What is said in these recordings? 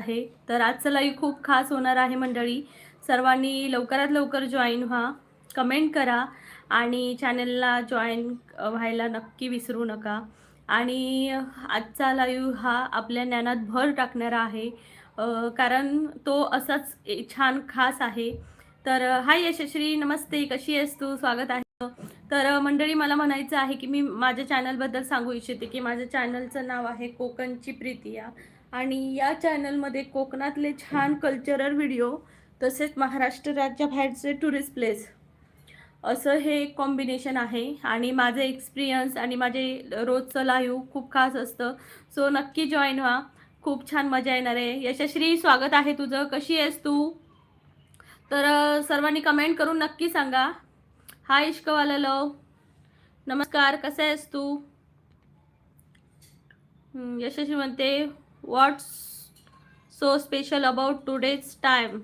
आहे. तर आजचं लाईव्ह खूप खास होणार आहे मंडळी. सर्वांनी लवकरात लवकर जॉईन व्हा, कमेंट करा आणि चॅनलला जॉईन व्हायला नक्की विसरू नका. आणि आजचा लाईव्ह हा आपल्या ज्ञानात भर टाकणारा आहे. कारण तो असाच छान खास आहे. तर हाय यशश्री, नमस्ते, कशी आहेस तू? स्वागत आहे. तर मंडळी, मला म्हणायचं आहे की मी माझ्या चॅनलबद्दल सांगू इच्छिते की माझ्या चॅनलचं नाव आहे कोकणची प्रीतिया. आणि या चॅनलमध्ये कोकणातले छान कल्चरल व्हिडिओ तसेच महाराष्ट्र राज्याबाहेरचे टुरिस्ट प्लेस असं हे एक कॉम्बिनेशन आहे. आणि माझे एक्सपिरियन्स आणि माझे रोजचं लाईव्ह खूप खास असतं. सो नक्की जॉईन व्हा, खूप छान मजा येणार आहे. यशश्री, स्वागत आहे तुझं, कशी आहेस तू? तर सर्वांनी कमेंट करून नक्की सांगा. हाय इश्कवाला लव, नमस्कार, कसा आहेस तू? यशस्वी म्हणते what's so special about today's time.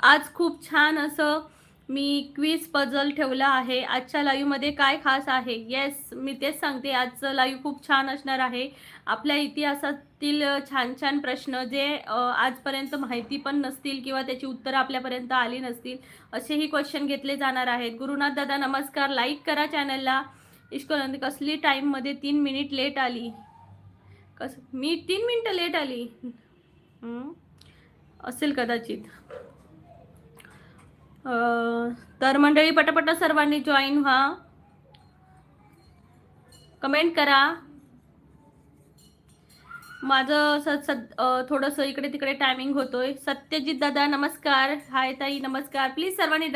आज खूप छान असं मी क्विज पझल ठेवला आहे. आजच्या लाईव्हमध्ये काय खास आहे? येस, मी तेच सांगते, आजचं लाईव्ह खूप छान असणार आहे. आपल्या इतिहासातील छान छान प्रश्न जे आजपर्यंत माहिती पण नसतील किंवा त्याची उत्तरं आपल्यापर्यंत आली नसतील, असेही क्वेश्चन घेतले जाणार आहेत. गुरुनाथ दादा नमस्कार, लाईक करा चॅनलला. इश्कोनंदी कसली टाईममध्ये 3 मिनिट लेट आली? मी 3 मिनिटं लेट आली असेल कदाचित. तर मंडळी, पटापटा सर्वांनी जॉईन व्हा, कमेंट करा. माझं थोडंसं इकडे तिकडे टायमिंग होतोय. सत्यजित दादा नमस्कार, हाय ताई नमस्कार. प्लीज सर्वांनी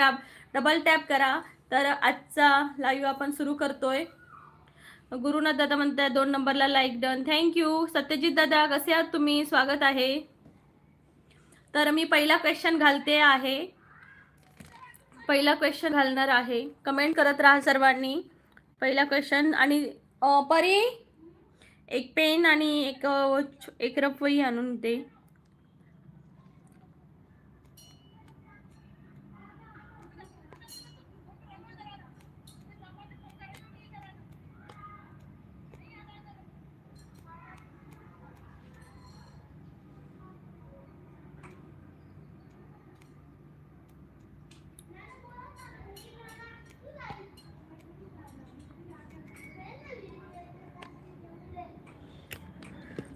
डबल टॅप करा. तर आजचा लाईव्ह आपण सुरू करतोय. गुरुनाथ दादा म्हणतात 2 नंबरला लाईक डन, थँक्यू. सत्यजित दादा कसे आहात तुम्ही? स्वागत आहे. तर मी पहिला क्वेश्चन घालते आहे. पहिला क्वेश्चन घालणार आहे, कमेंट करत राहा सर्वांनी. पहिला क्वेश्चन. आणि परी, एक पेन आणि एक रफवही आणून दे.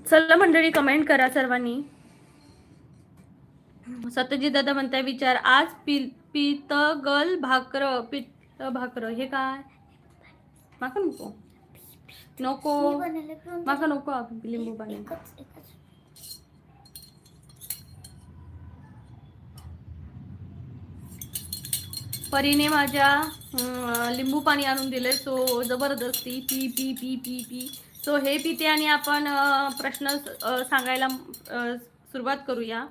चला मंडळी, कमेंट करा सर्वांनी. सत्यजित दादा म्हणताय विचार, आज पितगल भाकर हे काय? माका नको नको माका नको लिंबू पाणी. परीने माझ्या लिंबू पाणी आणून दिले. सो जबरदस्ती P P P P P. So हे पिते आणि आपण प्रश्न सांगायला सुरुवात करूया.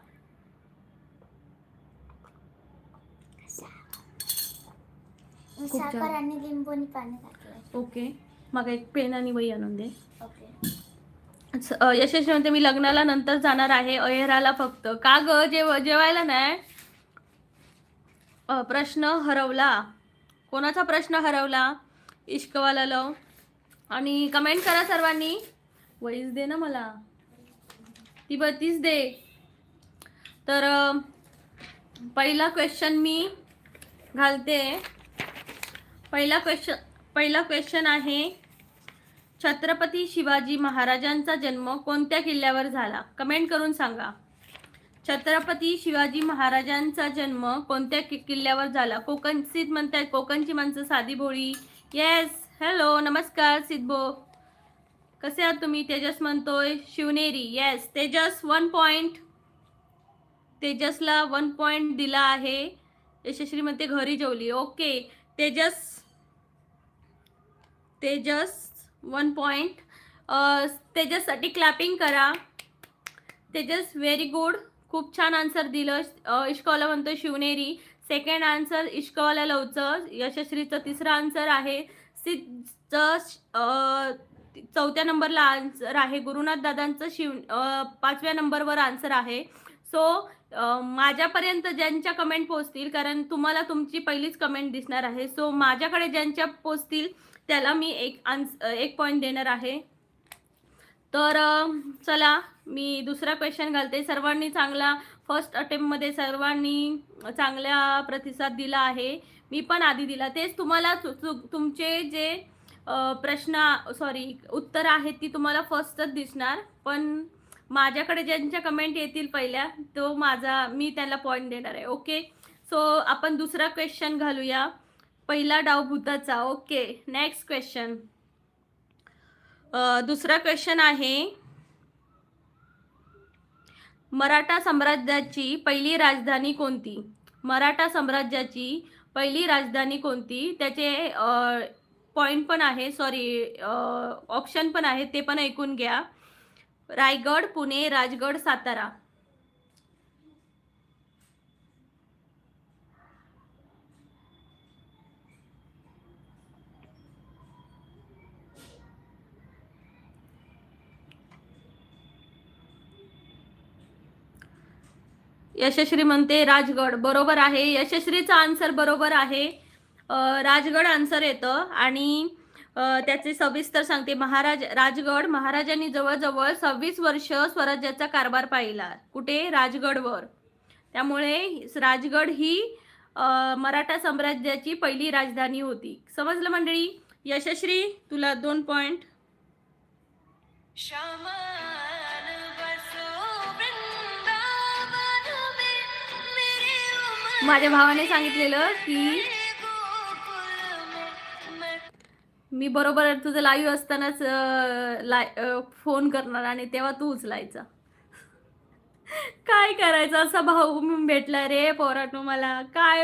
साखर आणि लिंबू आणि पाणी टाकलं. ओके, मग एक पेन आणि वही आणून दे. यशस्वी म्हणते मी लग्नाला नंतर जाणार आहे, अहेराला फक्त. का ग, जेवायला नाही? प्रश्न हरवला. कोणाचा प्रश्न हरवला? इश्कवाला लव. आणि कमेंट करा सर्वांनी. वहीच दे ना मला, ती बत्तीस दे. तर पहिला क्वेश्चन मी घालते. पहिला क्वेश्चन आहे, छत्रपती शिवाजी महाराजांचा जन्म कोणत्या किल्ल्यावर झाला? कमेंट करून सांगा. छत्रपती शिवाजी महाराजांचा जन्म कोणत्या किल्ल्यावर झाला? कोकण सिद्ध म्हणतात, कोकणची माणसं साधी भोळी. येस, हॅलो, नमस्कार सिद्धो, कसे आहात तुम्ही? तेजस म्हणतोय शिवनेरी. Yes Tejas, 1 point. तेजसला 1 पॉइंट दिला आहे. यशस्वी म्हणते घरी जेवली. Okay Tejas 1 point. तेजससाठी क्लॅपिंग करा. तेजस व्हेरी गुड, खूप छान आन्सर दिलं. इश्कवाला म्हणतो शिवनेरी. सेकंड आन्सर इश्कवाला लवचं. यशस्वीचं तिसरा आन्सर आहे. सिद्धचं 4थ्या नंबरला आन्सर आहे. गुरुनाथ दादांचं 5व्या नंबरवर आन्सर आहे. सो माझ्यापर्यंत ज्यांच्या कमेंट पोहोचतील, कारण तुम्हाला तुमची पहिलीच कमेंट दिसणार आहे, सो माझ्याकडे ज्यांच्या पोहोचतील त्याला मी एक पॉइंट देणार आहे. तर चला मी दुसरा क्वेश्चन घालते. सर्वांनी चांगला फर्स्ट अटेम्प्टमध्ये सर्वांनी चांगला प्रतिसाद दिला आहे. मी पण आधी दिला. तेच तुम्हाला तुमचे जे उत्तर आहेत ती तुम्हाला फर्स्टच दिसणार. पण माझ्याकडे ज्यांच्या कमेंट येतील पहिल्या मी त्याला पॉईंट देणार आहे. ओके. सो आपण दुसरा क्वेश्चन घालूया. पहिला डाव भूताचा. ओके. Next question. दुसरा क्वेश्चन आहे, मराठा साम्राज्याची पहिली राजधानी कोणती? मराठा साम्राज्याची पहिली राजधानी कोणती? त्याचे पॉइंट पण आहे, ऑप्शन पण आहे, ते पण ऐकून घ्या. रायगड, पुणे, राजगड, सातारा. यशश्री म्हणते राजगड. बरोबर आहे. यशश्रीचा आन्सर बरोबर आहे. राजगड आन्सर येतं. आणि त्याचे सविस्तर सांगते. राजगड महाराजांनी जवळजवळ 26 वर्ष स्वराज्याचा कारभार पाहिला. कुठे? राजगडवर. त्यामुळे राजगड ही मराठा साम्राज्याची पहिली राजधानी होती. समजलं मंडळी? यशश्री, तुला 2 पॉइंट. माझ्या भावाने सांगितलेलं की मी बरोबर तुझं लाईव्ह असतानाच फोन करणार आणि तेव्हा तू उचलायचा. काय करायचं, असा भाऊ भेटला रे पोराटू मला. काय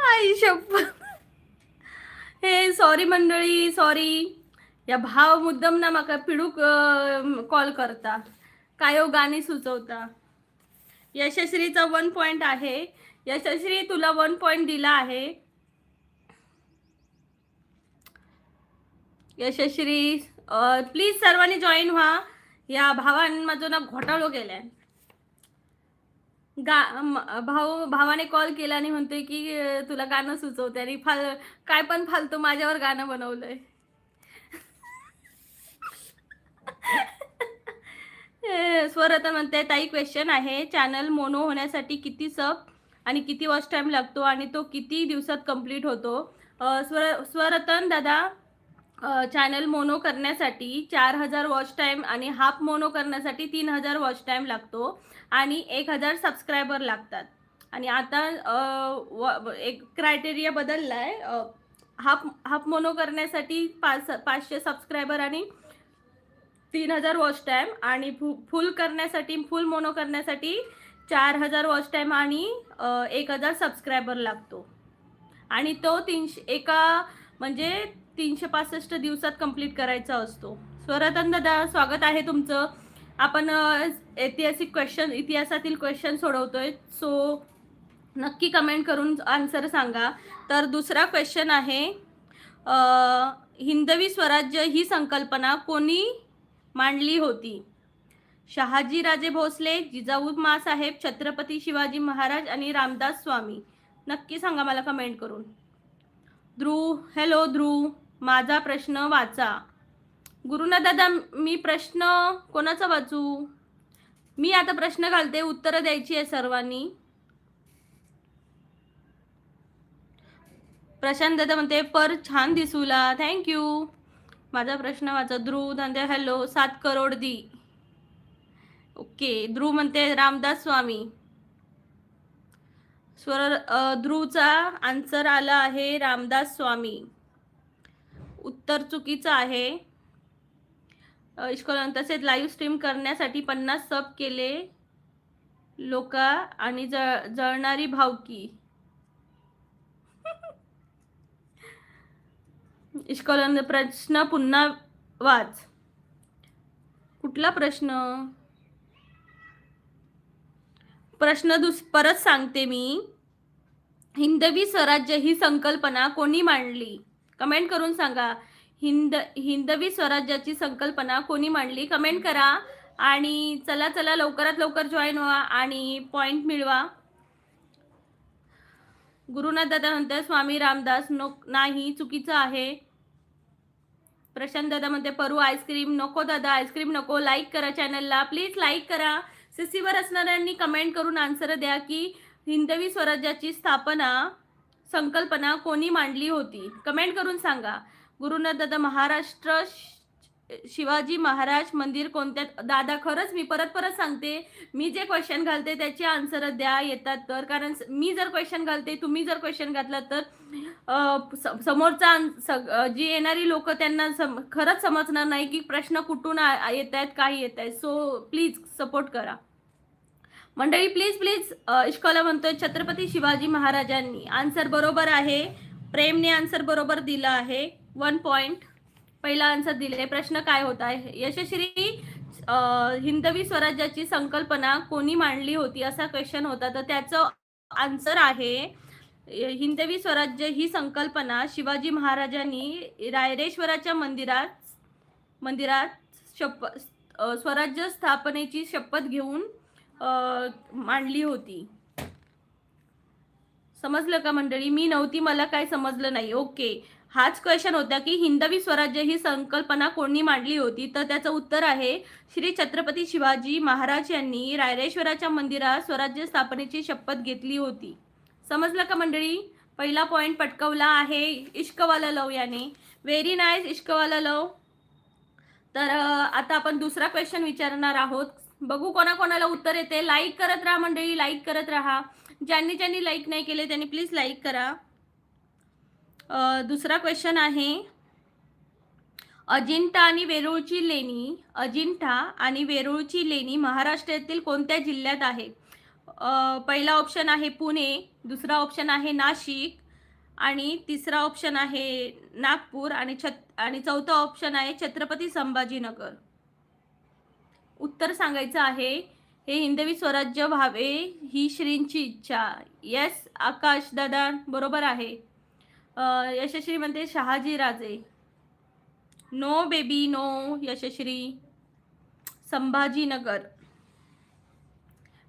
आई शपथ. हे सॉरी मंडळी, सॉरी. या भाव मुद्दम ना माका पिडूक कॉल करता, काय गाणी सुचवता. यशश्रीचा 1 पॉइंट आहे. यशश्री, तुला 1 पॉइंट दिला आहे. यशश्री, प्लीज सर्वांनी जॉईन व्हा. या भावांमधून घोटाळो गेलाय. भावाने कॉल केला आणि म्हणतोय की तुला गाणं सुचवते आणि काय पण फालतू माझ्यावर गाणं बनवलंय. स्वरतन म्हणते, ताई क्वेश्चन आहे, चॅनल मोनो होण्यासाठी किती सब आणि किती वॉच टाइम लागतो आणि तो किती दिवसात कंप्लीट होतो? स्वरतन दादा, चॅनल मोनो करण्यासाठी 4000 वॉच टाइम आणि हाफ मोनो करण्यासाठी 3000 वॉच टाइम लागतो आणि 1000 सबस्क्रायबर लागतात. आणि आता एक क्रायटेरिया बदलला आहे. हाफ मोनो करण्यासाठी 500 सबस्क्रायबर आणि 3000 वॉच टाइम, आणि फुल मोनो करण्यासाठी 4000 वॉच टाइम आणि 1000 सबस्क्रायबर लागतो. आणि तो 365 दिवसात कंप्लीट करायचा असतो. स्वरतन दादा, स्वागत आहे तुमचं. आपण इतिहासातील क्वेश्चन सोडवतोय. सो नक्की कमेंट करून आन्सर सांगा. तर दुसरा क्वेश्चन आहे, हिंदवी स्वराज्य ही संकल्पना कोणी मांडली होती? शहाजीराजे भोसले, जिजाऊ माँसाहेब, छत्रपती शिवाजी महाराज आणि रामदास स्वामी. नक्की सांगा मला कमेंट करून. ध्रुव, हॅलो ध्रुव, माझा प्रश्न वाचा. गुरुनाथ दादा, मी प्रश्न कोणाचा वाचू? मी आता प्रश्न घालते, उत्तरं द्यायची आहे सर्वांनी. प्रशांत दादा म्हणते, पर छान दिसूला, थँक्यू. माझा प्रश्न वाचा. ध्रुव दादा, हॅलो. 7 करोड दी. ओके. ध्रुव म्हणते रामदास स्वामी. ध्रुवचा आन्सर आला आहे रामदास स्वामी. उत्तर चुकीचं आहे. तसेच लाईव्ह स्ट्रीम करण्यासाठी 50 सब केले लोक आणि जळणारी भावकी. प्रश्न पुन्हा वाच. कुठला प्रश्न? परत सांगते मी. हिंदवी स्वराज्य ही संकल्पना कोणी मांडली? कमेंट करून सांगा. हिंदवी स्वराज्याची संकल्पना कोणी मांडली? कमेंट करा. आणि चला लवकरात लवकर जॉईन व्हा आणि पॉइंट मिळवा. गुरुनाथ दादा म्हणतात स्वामी रामदास. नाही, चुकीचं आहे. प्रशांत दादा म्हणते परू आईस्क्रीम नको दादा, आईस्क्रीम नको. लाईक करा चॅनलला, प्लीज लाईक करा. सीसीवर असणाऱ्यांनी कमेंट करून आन्सर द्या की हिंदवी स्वराज्याची संकल्पना कोणी मांडली होती. कमेंट करून सांगा. गुरुनाथ दादा महाराष्ट्र शिवाजी महाराज मंदिर कोणत्या. दादा खरंच मी परत सांगते, मी जे क्वेश्चन घालते त्याची आन्सर द्या येतात तर. कारण मी जर क्वेश्चन घालते, तुम्ही जर क्वेश्चन घातला तर समोरचा जी येणारी लोक त्यांना खरंच समजणार नाही की प्रश्न कुठून येत आहेत, काय येत आहेत. सो प्लीज सपोर्ट करा मंडळी, प्लीज. इश्कॉला म्हणतोय छत्रपती शिवाजी महाराजांनी. आन्सर बरोबर आहे. प्रेमने आन्सर बरोबर दिला आहे. 1 पॉइंट. पहिला आन्सर दिले. प्रश्न काय होता. यशश्री हिंदवी स्वराज्याची संकल्पना कोणी मांडली होती असा क्वेश्चन होता. तर त्याचं आन्सर आहे हिंदवी स्वराज्य ही संकल्पना शिवाजी महाराजांनी रायरेश्वराच्या मंदिरात स्वराज्य स्थापनेची शपथ घेऊन मांडली होती. समजलं का मंडळी. मी नव्हती, मला काय समजलं नाही. ओके, हाच क्वेश्चन होता की हिंदवी स्वराज्य ही संकल्पना कोणी मांडली होती. तर त्याचं उत्तर आहे श्री छत्रपती शिवाजी महाराज यांनी रायरेश्वराच्या मंदिरात स्वराज्य स्थापनेची शपथ घेतली होती. समजलं का मंडळी. पहिला पॉइंट पटकवला आहे इश्कवाला लव याने. व्हेरी नाईस इश्कवाला लव. तर आता आपण दुसरा क्वेश्चन विचारणार आहोत. बघू कोणाकोणाला उत्तर येते. लाईक करत राहा मंडळी, लाईक करत राहा. ज्यांनी लाईक नाही केले त्यांनी प्लीज लाईक करा. दुसरा क्वेश्चन आहे अजिंठा आणि वेरूळची लेणी महाराष्ट्रातील कोणत्या जिल्ह्यात आहे. पहिला ऑप्शन आहे पुणे, दुसरा ऑप्शन आहे नाशिक, आणि तिसरा ऑप्शन आहे नागपूर, आणि चौथा ऑप्शन आहे छत्रपती संभाजीनगर. उत्तर सांगायचं आहे. हे हिंदवी स्वराज्य व्हावे ही श्रींची इच्छा. येस आकाश दादा बरोबर आहे. यशश्री म्हणते Shahaji Raje. No baby no Yashashri. Sambhajinagar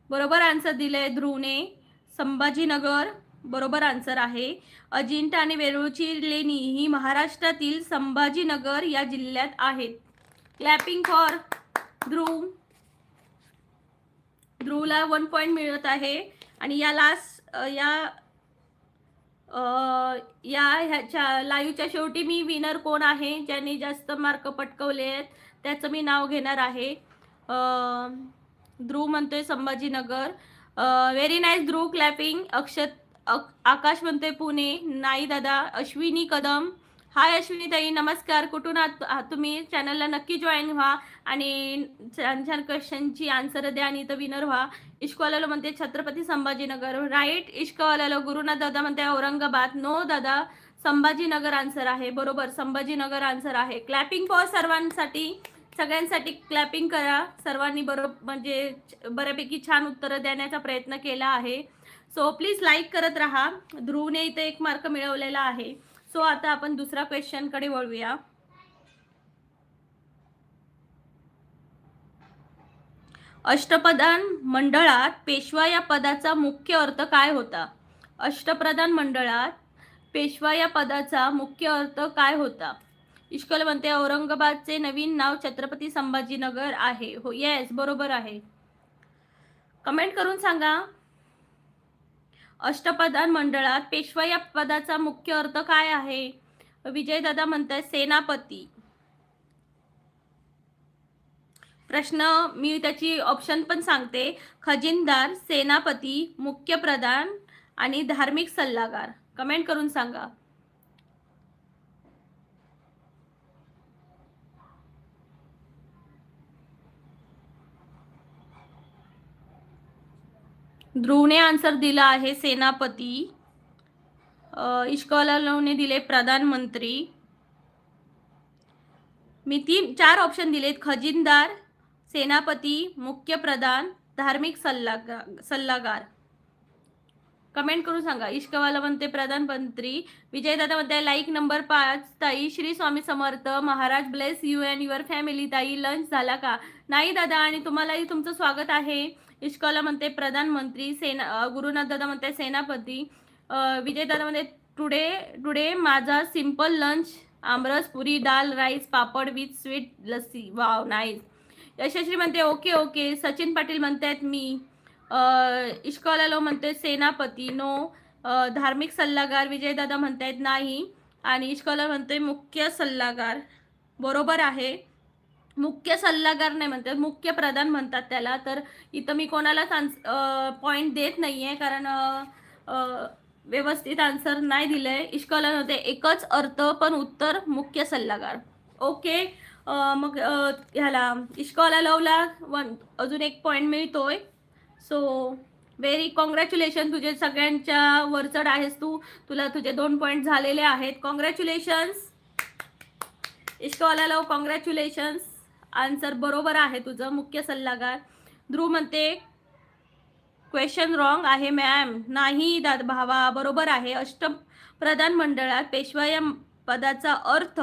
बरोबर आन्सर दिले ध्रुवने. संभाजीनगर बरोबर आन्सर आहे. अजिंठा आणि वेरूळची लेणी ही महाराष्ट्रातील संभाजीनगर या जिल्ह्यात आहेत. Clapping for Dhruv. ध्रुवला 1 पॉइंट मिळत आहे. आणि ह्याच्या लाईव्हच्या शेवटी मी विनर कोण आहे ज्यांनी जास्त मार्क पटकवले आहेत त्याचं मी नाव घेणार आहे. ध्रुव म्हणतोय संभाजीनगर. व्हेरी नाईस ध्रुव, क्लॅपिंग. आकाश म्हणतोय पुणे. नाही दादा. अश्विनी कदम. हाय अश्विनी ताई, नमस्कार. कुठून आहात तुम्ही. चॅनलला नक्की जॉईन व्हा आणि छान क्वेश्चनची आन्सर द्या आणि इथं विनर व्हा. इश्कवाला म्हणते छत्रपती संभाजीनगर. राईट इश्कवाला. गुरुनाथ दादा म्हणते औरंगाबाद. नो दादा, संभाजीनगर आन्सर आहे. बरोबर, संभाजीनगर आन्सर आहे. क्लॅपिंग फॉर सर्वांसाठी, सगळ्यांसाठी क्लॅपिंग करा. सर्वांनी म्हणजे बऱ्यापैकी छान उत्तरं देण्याचा प्रयत्न केला आहे. सो प्लीज लाईक करत राहा. ध्रुवने इथे 1 मार्क मिळवलेला आहे. सो आता आपण दुसरा क्वेश्चन कडे वळूया. अष्टप्रधान मंडळात पेशवा या पदाचा मुख्य अर्थ काय होता. अष्टप्रधान मंडळात पेशवा या पदाचा मुख्य अर्थ काय होता. इश्कल म्हणते औरंगाबादचे नवीन नाव छत्रपती संभाजीनगर आहे. हो येस बरोबर आहे. कमेंट करून सांगा. अष्टप्रधान मंडळात पेशवा या पदाचा मुख्य अर्थ काय आहे. विजय दादा म्हणतात सेनापती. प्रश्न मी त्याची ऑप्शन पण सांगते. खजिनदार, सेनापती, मुख्य प्रधान आणि धार्मिक सल्लागार. कमेंट करून सांगा. ध्रुवने आन्सर दिला आहे सेनापती. इश्कवालाने दिले प्रधानमंत्री. मी 4 ऑप्शन दिलेत. खजिनदार, सेनापती, मुख्य प्रधान, धार्मिक सल्लागार. कमेंट करून सांगा. इश्कवाला म्हणते प्रधानमंत्री. विजय दादा म्हणते लाईक नंबर 5 ताई. Shri Swami Samarth Maharaj bless you and your family. ताई लंच झाला का. नाही दादा, आणि तुम्हालाही तुमचं स्वागत आहे. इश्कवाला म्हणते प्रधानमंत्री. गुरुनाथ दादा म्हणते सेनापती. विजय दादा म्हणते टुडे माझा simple lunch aamras, puri, dal, rice, papad with sweet lassi. Wow, nice. Yashasvi म्हणते ओके ओके. सचिन पाटील म्हणतात मी. इश्कॉलालो म्हणते सेनापती. नो. धार्मिक सल्लागार विजयदादा म्हणतायत नाही. आणि इश्कॉला म्हणते मुख्य सल्लागार. बरोबर आहे. मुख्य सल्लागार नाही म्हणतात, मुख्य प्रधान म्हणतात त्याला. तर इथं मी कोणालाच पॉईंट देत नाही आहे, कारण व्यवस्थित आन्सर नाही दिलंय. इश्कॉला नव्हते एकच अर्थ, पण उत्तर मुख्य सल्लागार. ओके. मग ह्याला इश्कॉला लवला अजून एक पॉईंट मिळतोय. So very congratulation. तुझे सगळ्यांच्या वरचढ आहेस तू. तुला तुझे 2 पॉईंट झालेले आहेत. कॉंग्रॅच्युलेशन्स इश्कॉला लव, कॉंग्रॅच्युलेशन्स. आन्सर बरोबर आहे तुझं, मुख्य सल्लागार. ध्रुव म्हणते क्वेश्चन रॉंग आहे मॅम. नाही दादा भावा, बरोबर आहे. अष्टप्रधान मंडळात पेशवा या पदाचा अर्थ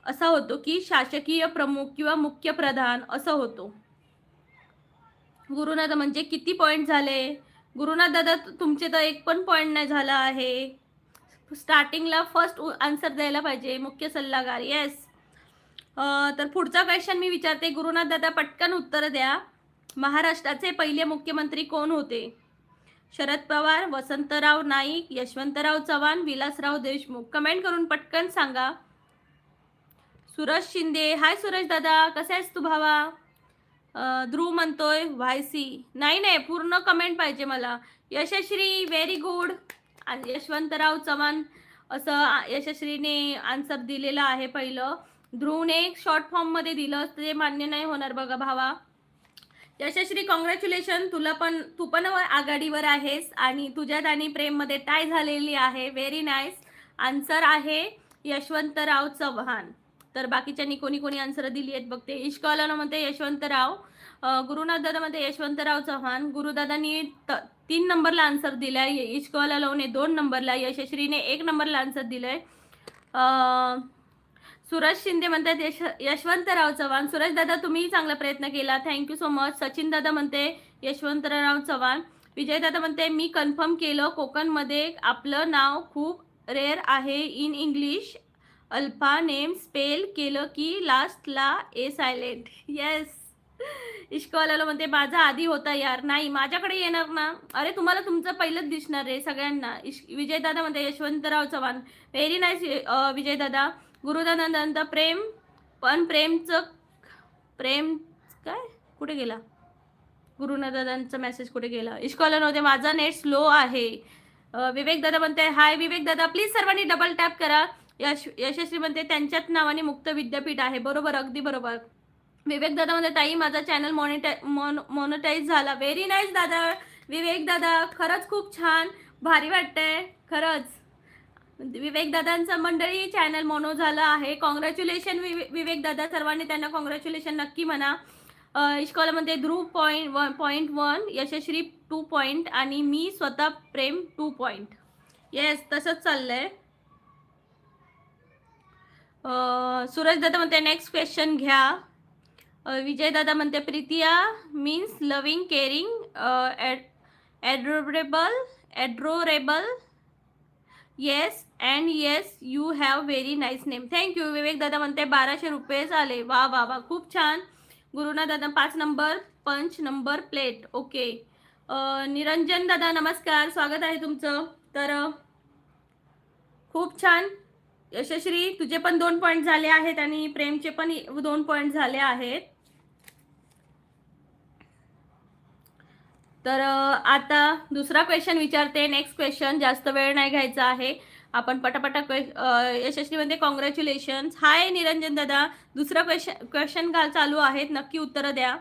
असा होतो की शासकीय प्रमुख किंवा मुख्य प्रधान असं होतो. गुरुनाथ म्हणजे किती पॉईंट झाले? गुरुनाथ दादा तुमचे तर एक पण पॉईंट नाही झाला आहे. स्टार्टिंगला फर्स्ट आन्सर द्यायला पाहिजे, मुख्य सल्लागार. येस. तर पुढचा क्वेश्चन मी विचारते. गुरुनाथ दादा पटकन उत्तर द्या. महाराष्ट्राचे पहिले मुख्यमंत्री कोण होते? शरद पवार, वसंतराव नाईक, यशवंतराव चव्हाण, विलासराव देशमुख. कमेंट करून पटकन सांगा. सूरज शिंदे. हाय सूरज दादा, कसा आहेस तू भावा? ध्रुव म्हणतोय व्हायसी. नाही, पूर्ण कमेंट पाहिजे मला. Yashashree very good. यशवंतराव चव्हाण असं यशश्रीने आन्सर दिलेला आहे पहिलं. ध्रुवने शॉर्ट फॉर्म मध्ये दिलं, ते मान्य नाही होणार बघा भावा. यशश्री कॉंग्रॅच्युलेशन. तू पण आघाडीवर आहेस आणि तुझ्यात आणि प्रेम मध्ये टाय झालेली आहे. Very nice. आन्सर आहे यशवंतराव चव्हाण. तर बाकीच्यांनी कोणी कोणी आन्सर दिली आहेत बघते. इश्कॉला म्हणते यशवंतराव. गुरुनाथ दादा म्हणते यशवंतराव चव्हाण. गुरुदादांनी 3 नंबरला आन्सर दिलाय. इश्कॉला लवने 2 नंबरला. यशश्रीने 1 नंबरला आन्सर दिलाय. सूरज शिंदे म्हणतात यशवंतराव चव्हाण. सूरज दादा तुम्ही चांगला प्रयत्न केला, थँक्यू सो मच. सचिन दादा म्हणते यशवंतराव चव्हाण. विजय दादा म्हणते मी कन्फर्म केलं, कोकणमध्ये आपलं नाव खूप रेअर आहे in English. Alpha name spell केलं की लास्टला ए सायलेंट. येस. इश्कॉला म्हणते माझा आधी होता यार. नाही, माझ्याकडे येणार ना. अरे तुम्हाला तुमचं पहिलंच दिसणार रे सगळ्यांना. विजय दादा म्हणते यशवंतराव चव्हाण. व्हेरी नाईस विजय दादा. गुरुदादांत प्रेम, पण प्रेम काय कुठे गेला? गुरुदादांचा मेसेज कुठे गेला? इश्कॉला नव्हते माझा नेट स्लो आहे. विवेक दादा म्हणते हाय विवेक दादा. प्लीज सर्वांनी डबल टॅप करा. यशस्वी म्हणते त्यांच्याच नावाने मुक्त विद्यापीठ आहे. बरोबर, अगदी बरोबर. विवेक दादा म्हणते ताई माझा चॅनल मॉनिटाईज झाला. व्हेरी नाईस दादा. विवेक दादा खरंच खूप छान, भारी वाटतंय खरंच. विवेक दादांचं मंडळी चॅनल मोनो झालं आहे. कॉंग्रॅच्युलेशन विवेक दादा. सर्वांनी त्यांना कॉंग्रॅच्युलेशन नक्की म्हणा. इश्कॉलामध्ये ध्रुव पॉईंट 1, यशश्री 2 पॉईंट आणि मी स्वतः प्रेम 2 पॉईंट. येस, तसंच चाललंय. सूरज दादा म्हणते नेक्स्ट क्वेश्चन घ्या. विजय दादा म्हणते Pritiya means loving, caring, adorable. Yes and yes you have very nice name. Thank you. Vivek दादा म्हणते 1200 रुपये आले. वा वा वा, खूप छान. गुरुनाथ दादा 5 नंबर पंच नंबर प्लेट. ओके. निरंजन दादा नमस्कार, स्वागत आहे तुमचं. तर खूप छान. यशश्री तुझे पण 2 पॉईंट झाले आहेत आणि प्रेमचे पण 2 पॉईंट झाले आहेत. तर आता दुसरा क्वेश्चन विचारते. नेक्स्ट क्वेश्चन, जास्त वेळ नाही घ्यायचा आहे आपण पटापटा. यशस्वी म्हणते कॉंग्रॅच्युलेशन्स. हाय निरंजन दादा. दुसरा क्वेश्चन चालू आहेत, नक्की उत्तर द्या.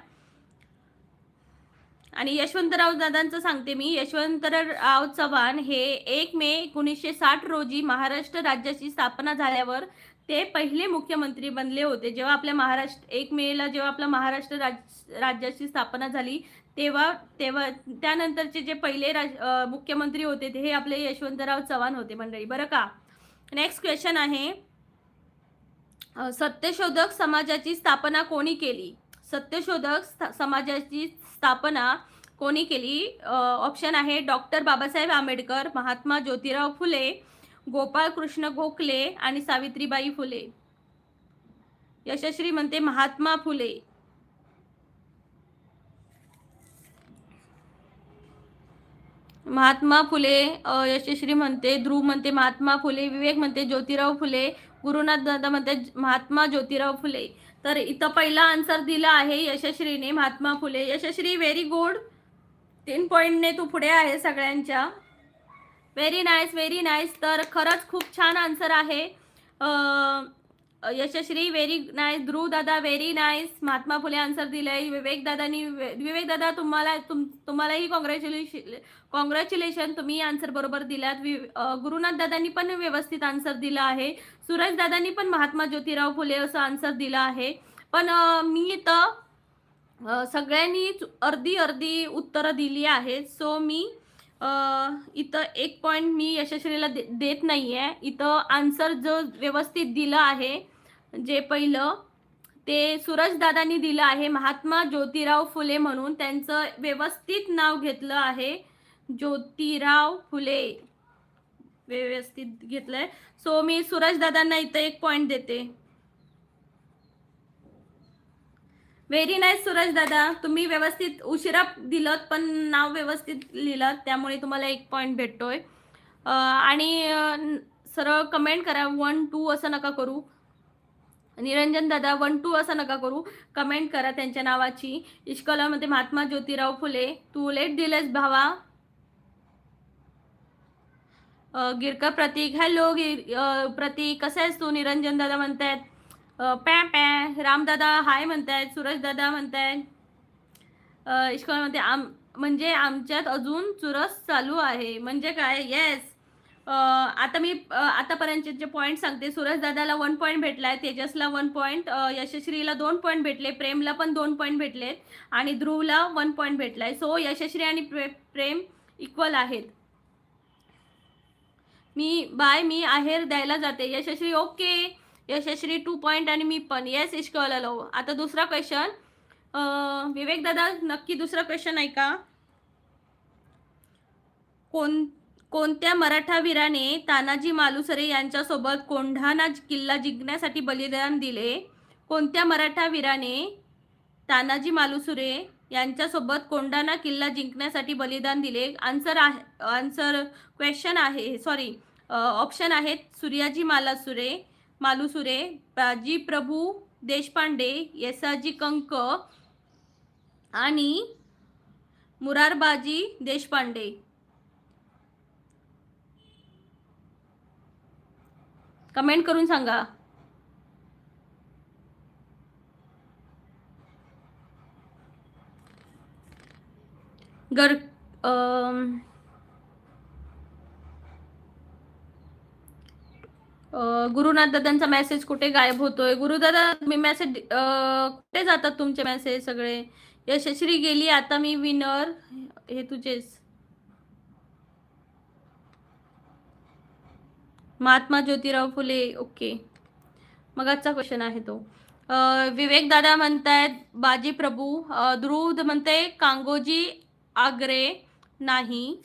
आणि यशवंतराव दादांचं सांगते मी. यशवंतराव चव्हाण हे 1 मे 1960 रोजी महाराष्ट्र राज्याची स्थापना झाल्यावर ते पहिले मुख्यमंत्री बनले होते. जेव्हा आपल्या 1 मेला जेव्हा आपल्या महाराष्ट्र राज्याची स्थापना झाली तेव्हा त्यानंतरचे जे पहिले मुख्यमंत्री होते ते हे आपले यशवंतराव चव्हाण होते मंडळी, बरं का. नेक्स्ट क्वेश्चन आहे, सत्यशोधक समाजाची स्थापना कोणी केली? सत्यशोधक समाजाची स्थापना कोणी केली? ऑप्शन आहे डॉक्टर बाबासाहेब आंबेडकर, महात्मा ज्योतिराव फुले, गोपाळ कृष्ण गोखले आणि सावित्रीबाई फुले. यशश्री म्हणते महात्मा फुले. महात्मा फुले. यशश्री म्हणते, ध्रुव म्हणते महात्मा फुले, विवेक म्हणते ज्योतिराव फुले, गुरुनाथ दादा म्हणते महात्मा ज्योतिराव फुले. तर इथं पहिला आन्सर दिला आहे यशश्रीने, महात्मा फुले. यशश्री व्हेरी गुड, 3 पॉईंटने तू पुढे आहे सगळ्यांच्या. Very nice, very nice. तर खरंच खूप छान आन्सर आहे. Yashashri very nice. ध्रुव दादा very nice, Mahatma Phule answer दिलंय. विवेक दादा तुम्हालाही कॉंग्रॅच्युलेशन, तुम्ही आन्सर बरोबर दिलात. गुरुनाथ दादांनी पण व्यवस्थित आन्सर दिला आहे. सूरज दादांनी पण महात्मा ज्योतिराव फुले असं आन्सर दिलं आहे. पण मी तर सगळ्यांनी अर्धी अर्धी उत्तरं दिली आहेत. सो मी इथं 1 पॉईंट मी यशस्वीला देत नाहीये. इथं आन्सर जो व्यवस्थित दिलं आहे, जे पहिलं ते सूरज दादांनी दिलं आहे, महात्मा ज्योतिराव फुले म्हणून त्यांचं व्यवस्थित नाव घेतलं आहे, ज्योतिराव फुले व्यवस्थित घेतलंय. सो मी सूरज दादांना इथं 1 पॉईंट देते. व्हेरी नाईस सूरज दादा, तुम्ही व्यवस्थित उशिरा दिलं पण नाव व्यवस्थित लिहिलं, त्यामुळे तुम्हाला 1 पॉईंट भेटतोय. आणि सरळ कमेंट करा, 1 2 असं नका करू. निरंजन दादा 1 2 असं नका करू, कमेंट करा त्यांच्या नावाची. इश्कलामध्ये महात्मा ज्योतिराव फुले, तू लेट दिलेस भावा. गिरकर प्रतीक, हॅलो प्रतीक, कसं आहेस तू? निरंजन दादा म्हणतायत पॅ पॅ. रामदादा हाय म्हणतायत. सूरज दादा म्हणतायत इश्कॉलमध्ये म्हणजे आमच्यात अजून चुरस चालू आहे. म्हणजे काय? येस. आता मी आतापर्यंतचे पॉईंट सांगते. सूरज दादाला 1 पॉईंट भेटलाय, तेजसला 1 पॉईंट, यशश्रीला 2 पॉईंट भेटले, प्रेमला पण 2 पॉईंट भेटले आणि ध्रुवला 1 पॉईंट भेटलाय. सो यशश्री आणि प्रेम इक्वल आहेत. मी आहेर द्यायला जाते. यशश्री ओके. यशश्री 2 पॉईंट आणि मी पण. येस इश्कॉललो. आता दुसरा क्वेश्चन. विवेक दादा नक्की दुसरा क्वेश्चन आहे का? कोणत्या मराठा वीराने तानाजी मालुसरे यांच्यासोबत कोंढाणा किल्ला जिंकण्यासाठी बलिदान दिले? कोणत्या मराठा वीराने तानाजी मालुसरे यांच्यासोबत कोंढाणा किल्ला जिंकण्यासाठी बलिदान दिले? आन्सर क्वेश्चन आहे, सॉरी, ऑप्शन आहेत सूर्याजी मालुसरे, बाजी प्रभू देशपांडे, येसाजी कंक आणि मुरारबाजी देशपांडे. कमेंट करून सांगा. गुरुनाथ दादांचा मेसेज कुठे गायब होतोय? गुरुदादा मी मेसेज कुठे जातात तुमचे मेसेज सगळे? यशश्री गेली, आता मी विनर. हे तुझेच. महात्मा ज्योतिराव फुले, ओके. मग आजचा क्वेश्चन आहे तो. विवेक दादा म्हणतायत बाजी प्रभू. ध्रुव म्हणते कांगोजी आग्रे नाही.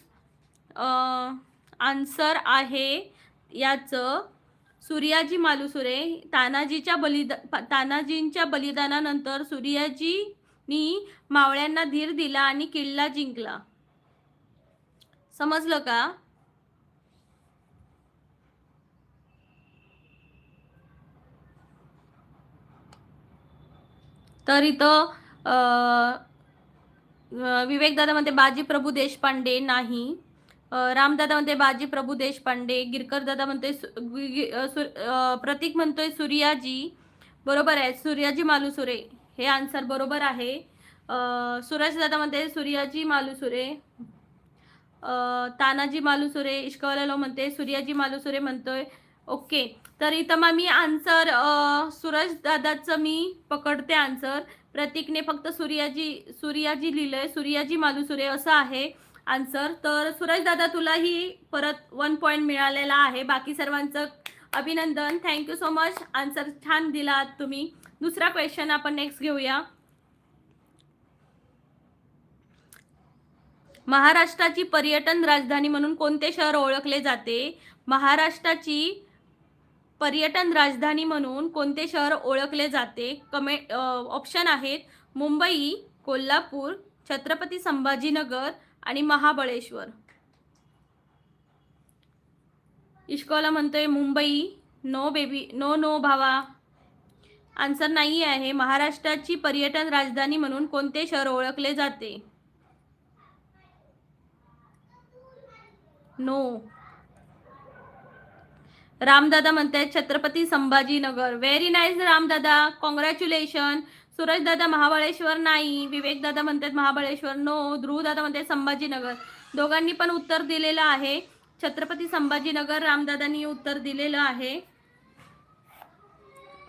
आन्सर आहे याचं सूर्याजी मालुसरे. तानाजींच्या बलिदानानंतर सूर्याजींनी मावळ्यांना धीर दिला आणि किल्ला जिंकला. समजलं का? तर इथं विवेक दादा म्हणते बाजी प्रभू देशपांडे नाही. रामदादा म्हणते बाजी प्रभू देशपांडे. गिरकर दादा म्हणते प्रतीक म्हणतोय सूर्याजी. बरोबर आहे, सूर्याजी मालुसरे हे आन्सर बरोबर आहे. सूरज दादा म्हणते सूर्याजी मालुसरे. तानाजी मालुसरे. इश्कवाला म्हणते सूर्याजी मालुसरे म्हणतोय. ओके. तर इथं मग मी आन्सर सूरज दादाचं मी पकडते आन्सर. प्रतीकने फक्त सूर्याजी लिहिलंय, सूर्याजी मालुसरे असं आहे आन्सर. तर सूरज दादा तुलाही परत 1 पॉईंट मिळालेला आहे. बाकी सर्वांचं अभिनंदन, थँक्यू सो मच. आन्सर छान दिलात तुम्ही. दुसरा क्वेश्चन आपण नेक्स्ट घेऊया. महाराष्ट्राची पर्यटन राजधानी म्हणून कोणते शहर ओळखले जाते? महाराष्ट्राची पर्यटन राजधानी म्हणून कोणते शहर ओळखले जाते? ऑप्शन आहेत मुंबई, कोल्हापूर, छत्रपती संभाजीनगर आणि महाबळेश्वर. इश्कॉला म्हणतोय Mumbai. No baby, no no भावा, आन्सर नाही आहे. महाराष्ट्राची पर्यटन राजधानी म्हणून कोणते शहर ओळखले जाते? नो. रामदादा म्हणतात छत्रपती संभाजीनगर. व्हेरी नाईस रामदादा, कॉंग्रॅच्युलेशन. सूरज दादा महाबळेश्वर नाही. विवेक दादा म्हणतात महाबळेश्वर नो. ध्रुव दादा म्हणतात संभाजीनगर. दोघांनी पण उत्तर दिलेलं आहे छत्रपती संभाजीनगर. रामदादांनी उत्तर दिलेलं आहे.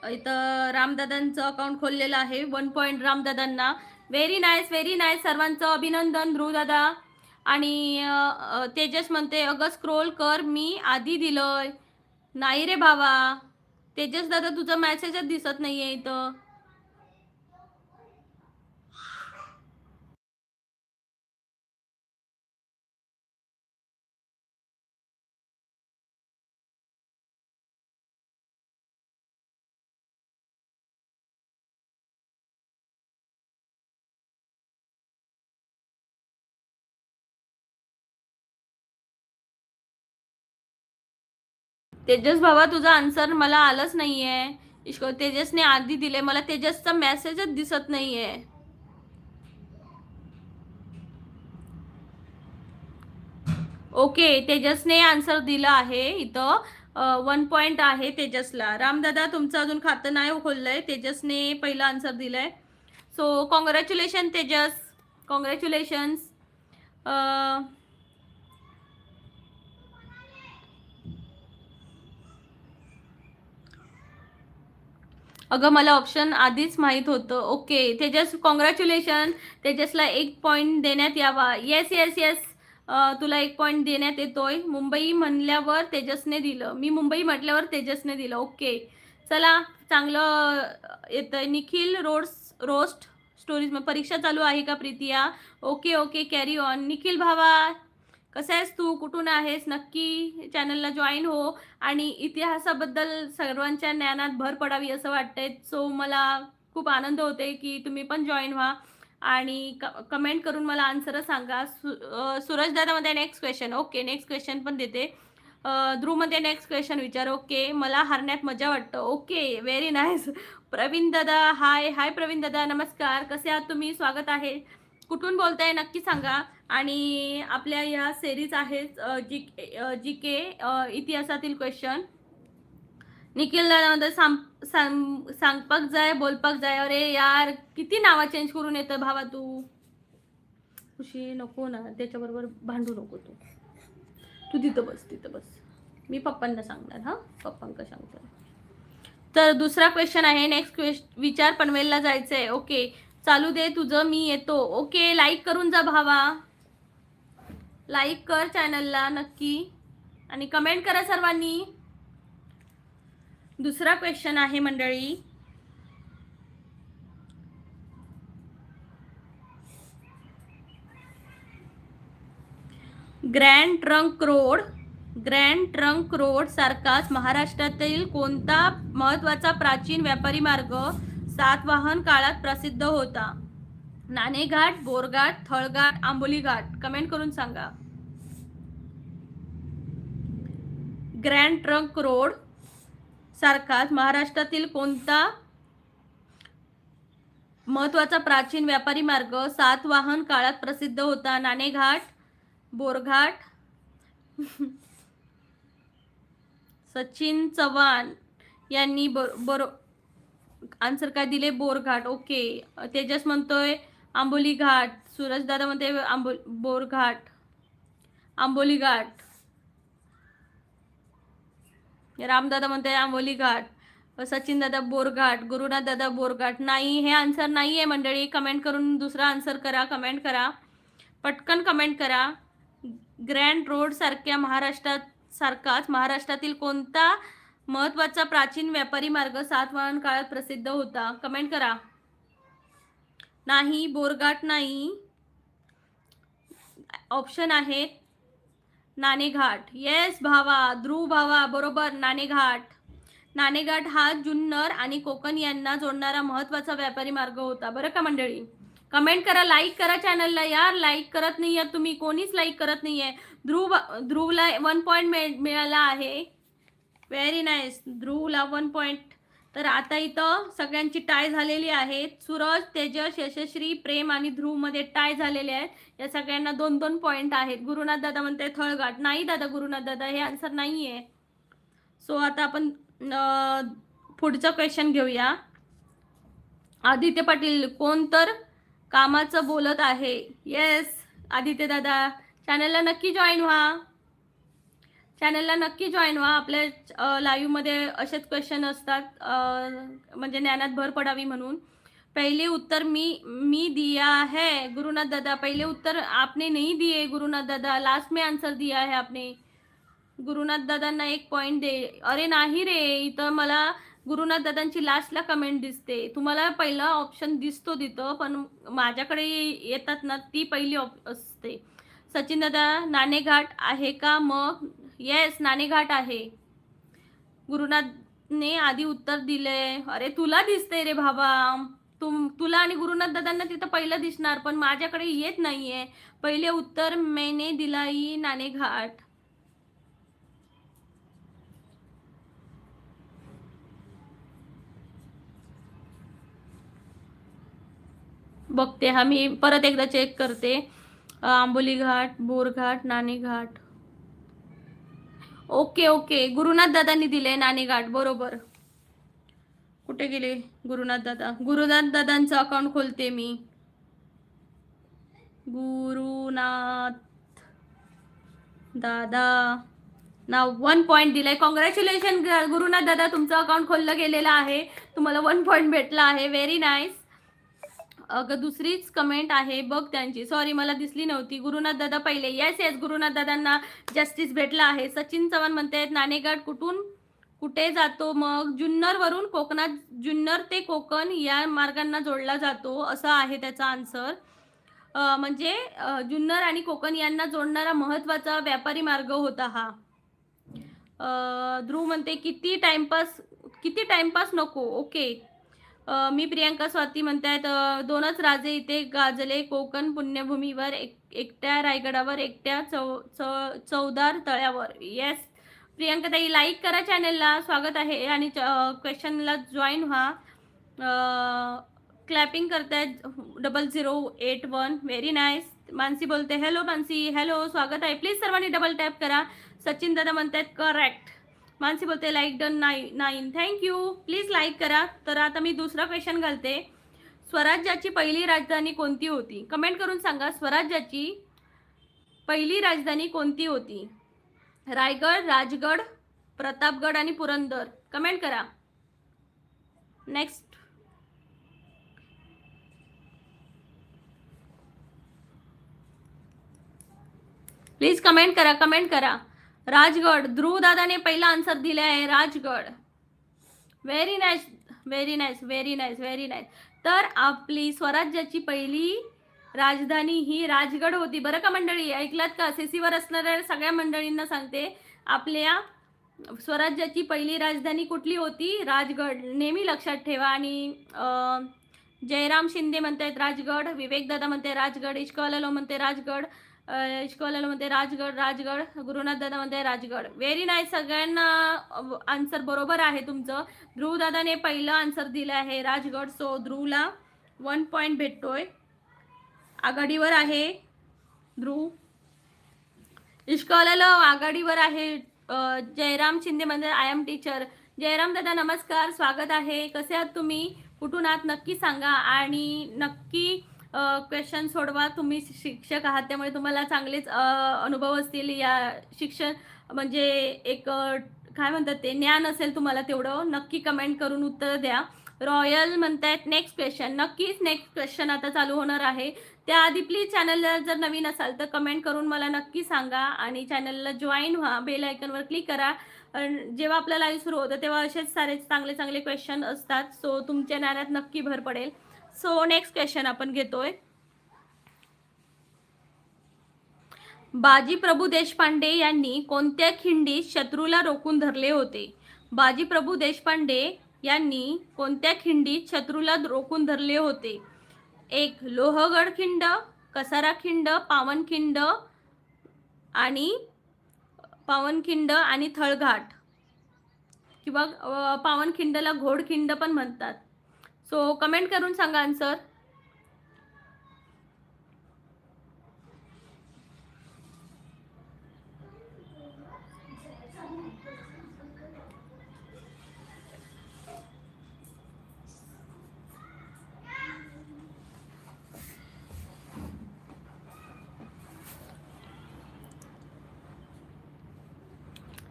इथं रामदादांचं अकाउंट खोललेलं आहे. 1 पॉईंट रामदादांना. Very nice, very nice. सर्वांचं अभिनंदन. ध्रुव दादा आणि तेजस म्हणते अगं स्क्रोल कर, मी आधी दिलंय. नाही रे भावा, तेजस दादा तुझा मेसेजच दिसत नाहीये इथं. तेजस भावा तुझा आन्सर मला आलंच नाहीये. तेजसने आधी दिले, मला तेजसचा मेसेजच दिसत नाहीये. ओके, तेजसने आन्सर दिला आहे. इथं 1 पॉईंट आहे तेजसला. रामदादा तुमचं अजून खातं नाही खोललंय, तेजसने पहिला आन्सर दिलाय. So congratulation Tejas, congratulations. अगं मला ऑप्शन आधीच माहीत होतं. Okay Tejas, congratulation. तेजसला 1 पॉईंट देण्यात यावा. येस येस येस, तुला 1 पॉईंट देण्यात येतोय. मुंबई म्हणल्यावर तेजसने दिलं, मी मुंबई म्हटल्यावर तेजसने दिलं. ओके चला, चांगलं येतंय. निखिल रोस्ट स्टोरीज में परीक्षा चालू आहे का प्रीतिया? Okay okay, carry on. Nikhil भावा कसा आहेस तू, कुठून आहेस? नक्की चॅनलला जॉईन हो. आणि इतिहासाबद्दल सर्वांच्या ज्ञानात भर पडावी असं वाटतंय. सो मला खूप आनंद होते की तुम्ही पण जॉईन व्हा आणि कमेंट करून मला आन्सर सांगा. सूरज दादामध्ये next question. Okay next question पण देते. ध्रुवमध्ये नेक्स्ट क्वेश्चन विचार. ओके, मला हरण्यात मजा वाटतं. Okay very nice. प्रवीण दादा हाय. हाय प्रवीण दादा, नमस्कार. कसे आहात तुम्ही? स्वागत आहे. कुठून बोलताय नक्की सांगा. आणि आपल्या या सिरीज आहेत जी के इतिहासातील क्वेश्चन. निखिल दादा सांगपाक जाय बोलपाक जाय. अरे यार किती नावा चेंज करून येतं भावा तू. खुशी नको ना, त्याच्याबरोबर भांडू नको तू. तू तिथं बस, तिथं बस. मी पप्पांना सांगणार. हां पप्पांका सांगतो. तर दुसरा क्वेश्चन आहे. नेक्स्ट विचार पनवेलला जायचंय. ओके चालू दे तुझं, मी येतो. ओके लाईक करून जा भावा, लाईक कर चॅनलला नक्की आणि कमेंट करा सर्वांनी. दुसरा क्वेश्चन आहे मंडळी. ग्रँड ट्रंक रोड सारखाच महाराष्ट्रातील कोणता महत्त्वाचा प्राचीन व्यापारी मार्ग सातवाहन काळात प्रसिद्ध होता? नाणेघाट, बोरघाट, थळघाट, आंबोली घाट. कमेंट करून सांगा. ग्रँड ट्रंक रोड सारखाच महाराष्ट्रातील कोणता महत्त्वाचा प्राचीन व्यापारी मार्ग सातवाहन काळात प्रसिद्ध होता? नाणेघाट, बोरघाट. सचिन चव्हाण यांनी आन्सर काय दिले? बोरघाट. ओके तेजस म्हणतोय आंबोली घाट. सूरज दादा म्हणते बोरघाट, आंबोली घाट. रामदादा म्हणते आंबोली घाट. सचिन दादा बोरघाट. गुरुनाथ दादा बोरघाट. नाही, हे आन्सर नाही आहे मंडळी. कमेंट करून दुसरा आन्सर करा. कमेंट करा, पटकन कमेंट करा. ग्रँड रोड सारखाच महाराष्ट्रातील कोणता महत्त्वाचा प्राचीन व्यापारी मार्ग सातवाहन काळात प्रसिद्ध होता? कमेंट करा. नाही, बोरघाट नाही. ऑप्शन आहेत नाणेघाट. येस भावा, ध्रुव भावा बरोबर. नाणेघाट. नाणेघाट हा जुन्नर आणि कोकण यांना जोडणारा महत्त्वाचा व्यापारी मार्ग होता. बरं का मंडळी? कमेंट करा, लाईक करा चॅनलला. यार लाईक करत नाहीये तुम्ही, कोणीच लाईक करत नाहीये. ध्रुवला 1 पॉईंट मिळाला आहे. Very nice. ध्रुवला 1 पॉईंट. तर आता इथं सगळ्यांची टाय झालेली आहे. सूरज, तेजस, यशश्री, प्रेम आणि ध्रुवमध्ये टाय झालेले आहेत. या सगळ्यांना 2-2 पॉईंट आहेत. गुरुनाथ दादा म्हणते थळघाट. नाही दादा, गुरुनाथ दादा हे आन्सर नाहीये. सो आता आपण पुढचं क्वेश्चन घेऊया. आदित्य पाटील, कोण तर कामाचं बोलत आहे. येस आदित्य दादा, चॅनलला नक्की जॉईन व्हा. चॅनलला नक्की जॉईन व्हा. आपल्या लाईव्हमध्ये असेच क्वेश्चन असतात, म्हणजे ज्ञानात भर पडावी म्हणून. पहले उत्तर मी दिया है गुरुनाथ दादा. पहले उत्तर आपने नहीं दिए गुरुनाथ दादा, लास्ट में आंसर दिया है आपने. गुरुनाथ दादांना 1 पॉईंट दे. अरे नाही रे, इथं मला गुरुनाथ दादांची लास्टला कमेंट दिसते. तुम्हाला पहिला ऑप्शन दिसतो तिथं, पण माझ्याकडे येतात ना ती पहिली असते. सचिन दादा, नाणेघाट आहे का मग? येस नाणेघाट आहे. गुरुनाथने आधी उत्तर दिले. अरे तुला दिसते रे बाबा. तुला आणि गुरुनाथ दादांना तिथं पहिलं दिसणार, पण माझ्याकडे येत नाहीये. पहिले उत्तर मैंने दिलाई नाणेघाट. बघते हा, मी परत एकदा चेक करते. आंबोली घाट, बोरघाट, नाणेघाट. ओके ओके, गुरुनाथ दादांनी दिले नाणेघाट बरोबर. कुठे गेले गुरुनाथ दादा? गुरुनाथ दादांचं अकाउंट खोलते मी. गुरुनाथ दादा ना 1 पॉईंट दिलाय. कॉंग्रॅच्युलेशन गुरुनाथ दादा, तुमचं अकाउंट खोललं गेलेलं आहे. तुम्हाला 1 पॉईंट भेटला आहे. Very nice. अगं दुसरीच कमेंट आहे बघ त्यांची. सॉरी मला दिसली नव्हती. गुरुनाथ दादा पहिले. येस येस, गुरुनाथ दादांना जस्टिस भेटला आहे. सचिन चव्हाण म्हणतात नाणेघाट कुठून कुठे जातो मग? जुन्नर वरून कोकणात. जुन्नर ते कोकण या मार्गांना जोडला जातो, असं आहे त्याचा आन्सर. म्हणजे जुन्नर आणि कोकण यांना जोडणारा महत्त्वाचा व्यापारी मार्ग होता हा. ध्रुव म्हणते किती टाइमपास नको. ओके. मी प्रियांका स्वाती म्हणतायत 2च राजे इथे गाजले कोकण पुण्यभूमीवर, एकट्या रायगडावर, एकट्या चौदार तळ्यावर. येस प्रियांका ताई, लाईक करा चॅनलला, स्वागत आहे. आणि क्वेश्चनला जॉईन व्हा. क्लॅपिंग करतायत 0081. Very nice. मानसी बोलते हॅलो मानसी. हॅलो, स्वागत आहे. प्लीज सर्वांनी डबल टॅप करा. सचिन दादा म्हणतात करेक्ट. मानसी बोलते like done 9. Thank you. Please like करा. तर आता मी दुसरा क्वेश्चन घालते. स्वराज्याची पहिली राजधानी कोणती होती? कमेंट करून सांगा. स्वराज्याची पहिली राजधानी कोणती होती? रायगड, राजगड, प्रतापगड आणि पुरंदर. कमेंट करा. नेक्स्ट. प्लीज कमेंट करा. राजगड. ध्रुव दादाने पहिला आन्सर दिला आहे राजगड. Very nice. तर आपली स्वराज्याची पहिली राजधानी ही राजगड होती. बरं का मंडळी? ऐकलात का? सीसीवर असणाऱ्या सगळ्या मंडळींना सांगते, आपल्या स्वराज्याची पहिली राजधानी कुठली होती? राजगड. नेहमी लक्षात ठेवा. आणि जयराम शिंदे म्हणतायत राजगड. विवेक दादा म्हणते राजगड. इश्कवाला म्हणते राजगड. राजगड. गुरुनाथ दादा म्हणते राजगड. Very nice. सगळ्यांना आन्सर बरोबर आहे तुमचं. ध्रुव दादाने पहिलं आन्सर दिलं आहे राजगड. सो ध्रुवला 1 पॉईंट भेटतोय. आघाडीवर आहे ध्रुव. इश्कवाला आघाडीवर आहे. जयराम शिंदे म्हणजे आय एम टीचर. जयराम दादा नमस्कार, स्वागत आहे. कसे आहात तुम्ही? कुठून आहात नक्की सांगा. आणि नक्की क्वेश्चन सोडवा. तुम्ही शिक्षक आहात त्यामुळे तुम्हाला चांगलेच अनुभव असतील. या शिक्षण म्हणजे एक काय म्हणतात ते ज्ञान असेल तुम्हाला तेवढं. नक्की कमेंट करून उत्तर द्या. रॉयल म्हणतायत नेक्स्ट क्वेश्चन. नक्कीच नेक्स्ट क्वेश्चन आता चालू होणार आहे. त्याआधी प्लीज चॅनलला जर नवीन असाल तर कमेंट करून मला नक्की सांगा. आणि चॅनलला जॉईन व्हा. बेल आयकॉनवर क्लिक करा. जेव्हा आपला लाईव्ह सुरू होतं तेव्हा असेच सारे चांगले क्वेश्चन असतात. सो तुमच्या ज्ञानात नक्की भर पडेल. सो नेक्स्ट क्वेश्चन आपण घेतोय. बाजीप्रभू देशपांडे यांनी कोणत्या खिंडीत शत्रूला रोखून धरले होते? बाजीप्रभू देशपांडे यांनी कोणत्या खिंडीत शत्रूला रोखून धरले होते? 1. लोहगड खिंड, कसारा खिंड, पावनखिंड आणि थळघाट, किंवा पावनखिंडला घोडखिंड पण म्हणतात. सो कमेंट करून सांगा आन्सर.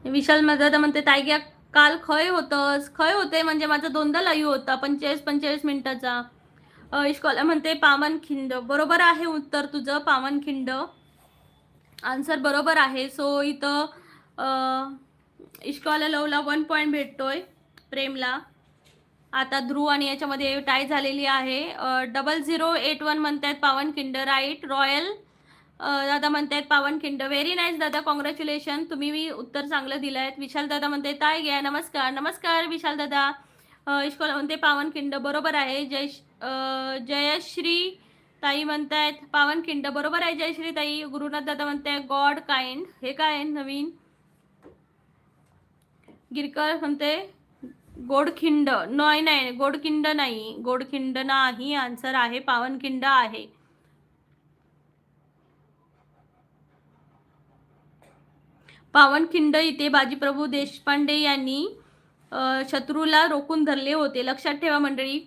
विशाल दादा म्हणते ताई घ्या, काल खय होते म्हणजे माझा 2दा लाईव्ह होता 45 मिनिटाचा. इश्कॉला म्हणते पावनखिंड. बरोबर आहे उत्तर तुझं, पावनखिंड आन्सर बरोबर आहे. सो इथं इश्कॉला लवला 1 पॉईंट भेटतोय, प्रेमला. आता ध्रुव आणि याच्यामध्ये टाय झालेली आहे. 0081 म्हणतात पावनखिंड राईट. रॉयल दादा म्हणतात पावनखिंड. व्हेरी नाईस दादा, कॉंग्रॅच्युलेशन, तुम्ही उत्तर चांगलं दिलं आहे. विशाल दादा म्हणते ताई घ्या. नमस्कार विशाल दादा. इश्कॉला म्हणते पावनखिंड बरोबर आहे. जयश्री ताई म्हणतायत पावनखिंड बरोबर आहे. जयश्री ताई. गुरुनाथ दादा म्हणताय गॉड काइंड. हे काय आहे नवीन? गिरकर म्हणते गोडखिंड. नाही, गोडखिंड नाही, आन्सर आहे पावनखिंड आहे. पावनखिंड इथे बाजीप्रभू देशपांडे यांनी शत्रूला रोखून धरले होते. लक्षात ठेवा मंडळी.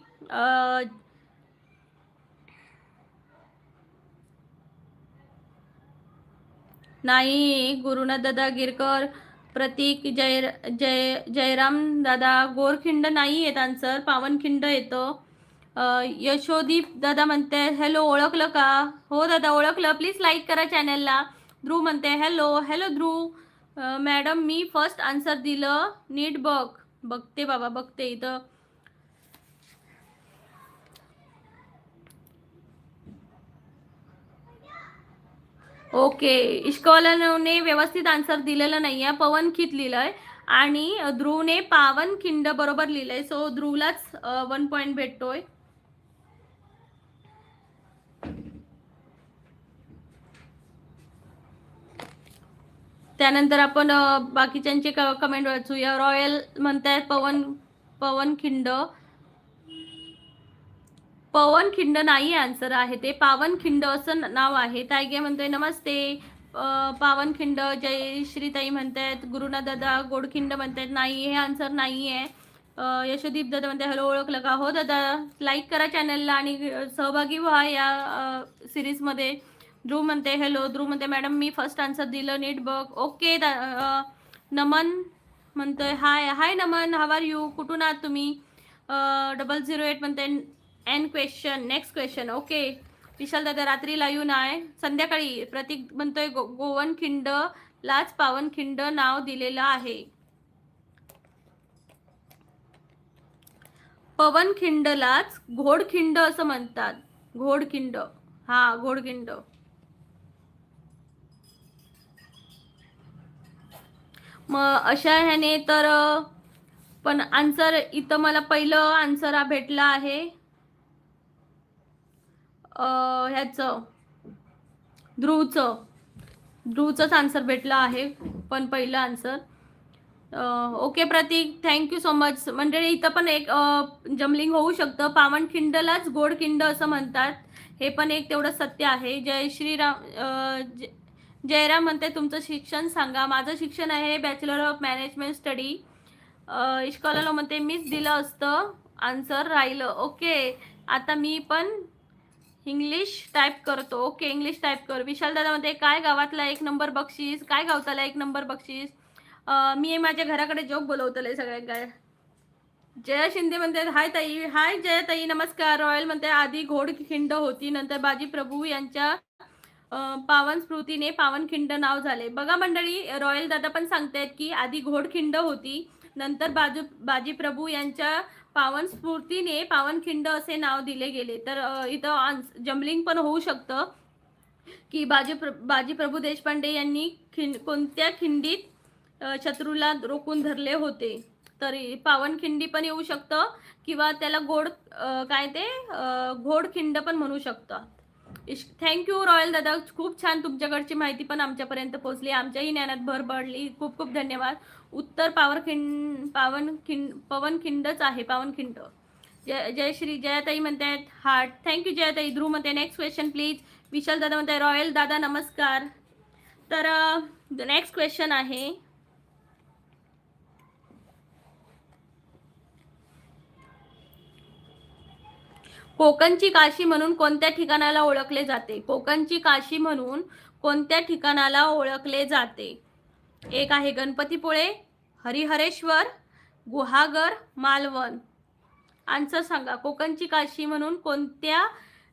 नाही, गुरुनाथ दादा, गिरकर, प्रतीक, जयराम दादा, गोरखिंड नाही येत आन्सर, पावनखिंड येतं. यशोदीप दादा म्हणते हॅलो, ओळखलं का? हो दादा ओळखलं, प्लीज लाईक करा चॅनलला. ध्रुव म्हणते हॅलो ध्रुव. मॅडम मी फर्स्ट आन्सर दिलं, नीट बघते बाबा, बघते इथं. ओके, इश्कॉलाने व्यवस्थित आन्सर दिलेलं नाही आहे, पवनखिंड लिहिलंय आणि ध्रुवने पावनखिंड बरोबर लिहिलंय. सो ध्रुवलाच 1 पॉईंट भेटतोय. त्यानंतर आपण बाकीच्यांचे कमेंट वाचूया. रॉयल म्हणतायत पवनखिंड नाही आन्सर आहे, ते पावनखिंड असं नाव आहे. तायगे म्हणतोय नमस्ते पावनखिंड. जयश्रीताई म्हणतायत. गुरुनाथ दादा गोडखिंड म्हणतायत नाही, हे आन्सर नाही आहे. यशोदीप दादा म्हणते हॅलो, ओळखलं का? हो दादा, लाईक करा चॅनलला आणि सहभागी व्हा या सिरीजमध्ये. ध्रुव म्हणते हॅलो. ध्रुव म्हणते मॅडम मी फर्स्ट आन्सर दिलं, नीट बघ. ओके. नमन म्हणतोय हाय नमन, हाव आर यू, कुठून आहात तुम्ही? 008 म्हणते नेक्स्ट क्वेश्चन. ओके. विशाल दादा रात्री लाईव्ह नाही, संध्याकाळी. प्रतीक म्हणतोय गोवनखिंडलाच पावनखिंड नाव दिलेलं आहे. पवनखिंडलाच घोडखिंड असं म्हणतात. घोडखिंड, हा घोडखिंड. मग अशा ह्याने तर पण आन्सर इथं मला पहिलं आन्सर हा भेटला आहे ह्याचं ध्रुवचंच आन्सर भेटला आहे, पण पहिलं आन्सर. ओके प्रतीक, थँक्यू सो मच. मंडळी इथं पण एक जमलिंग होऊ शकतं, पावनखिंडलाच गोडखिंड असं म्हणतात, हे पण एक तेवढं सत्य आहे. जयराम म्हणते तुमचं शिक्षण सांगा. माझं शिक्षण आहे बॅचलर ऑफ मॅनेजमेंट स्टडी. इश्कॉलाला म्हणते मीच दिलं असतं, आन्सर राहिलं. ओके, आता मी पण इंग्लिश टाईप करतो. ओके, इंग्लिश टाईप कर. विशाल दादा म्हणते काय गावातला 1 नंबर बक्षीस, काय गावताला 1 नंबर बक्षीस? मी माझ्या घराकडे जॉब बोलवतले सगळ्या काय. जया शिंदे म्हणते हाय ताई. हाय जया ताई, नमस्कार. रॉयल म्हणते आधी घोडखिंड होती, नंतर बाजीप्रभू यांच्या पावन स्मृतीने पावनखिंड नाव झाले. बघा मंडळी, रॉयल दादा पण सांगतायत की आधी घोडखिंड होती, नंतर बाजीप्रभू यांच्या पावन स्फूर्तीने पावनखिंड असे नाव दिले गेले. तर इथं जमलिंग पण होऊ शकतं. की बाजी प्रभू देशपांडे यांनी कोणत्या खिंडीत शत्रूला रोखून धरले होते. तर पावनखिंडी पण येऊ शकतं किंवा त्याला काय ते घोडखिंड पण म्हणू शकतात. थँक्यू रॉयल दादा, खूप छान तुमच्याकडची माहिती पण आमच्यापर्यंत पोहोचली, आमच्याही ज्ञानात भर पडली. खूप खूप धन्यवाद. उत्तर पवनखिंडच आहे, पावनखिंड. जयश्री जयाताई म्हणतायत हार्ट. थँक्यू जयाताई. ध्रुव म्हणते नेक्स्ट क्वेश्चन प्लीज. विशाल दादा म्हणताय रॉयल दादा नमस्कार. तर नेक्स्ट क्वेश्चन आहे, कोकणची काशी म्हणून कोणत्या ठिकाणाला ओळखले जाते? कोकणची काशी म्हणून कोणत्या ठिकाणाला ओळखले जाते? एक आहे गणपतीपुळे, हरिहरेश्वर, गुहागर, मालवण. आन्सर सांगा. कोकणची काशी म्हणून कोणत्या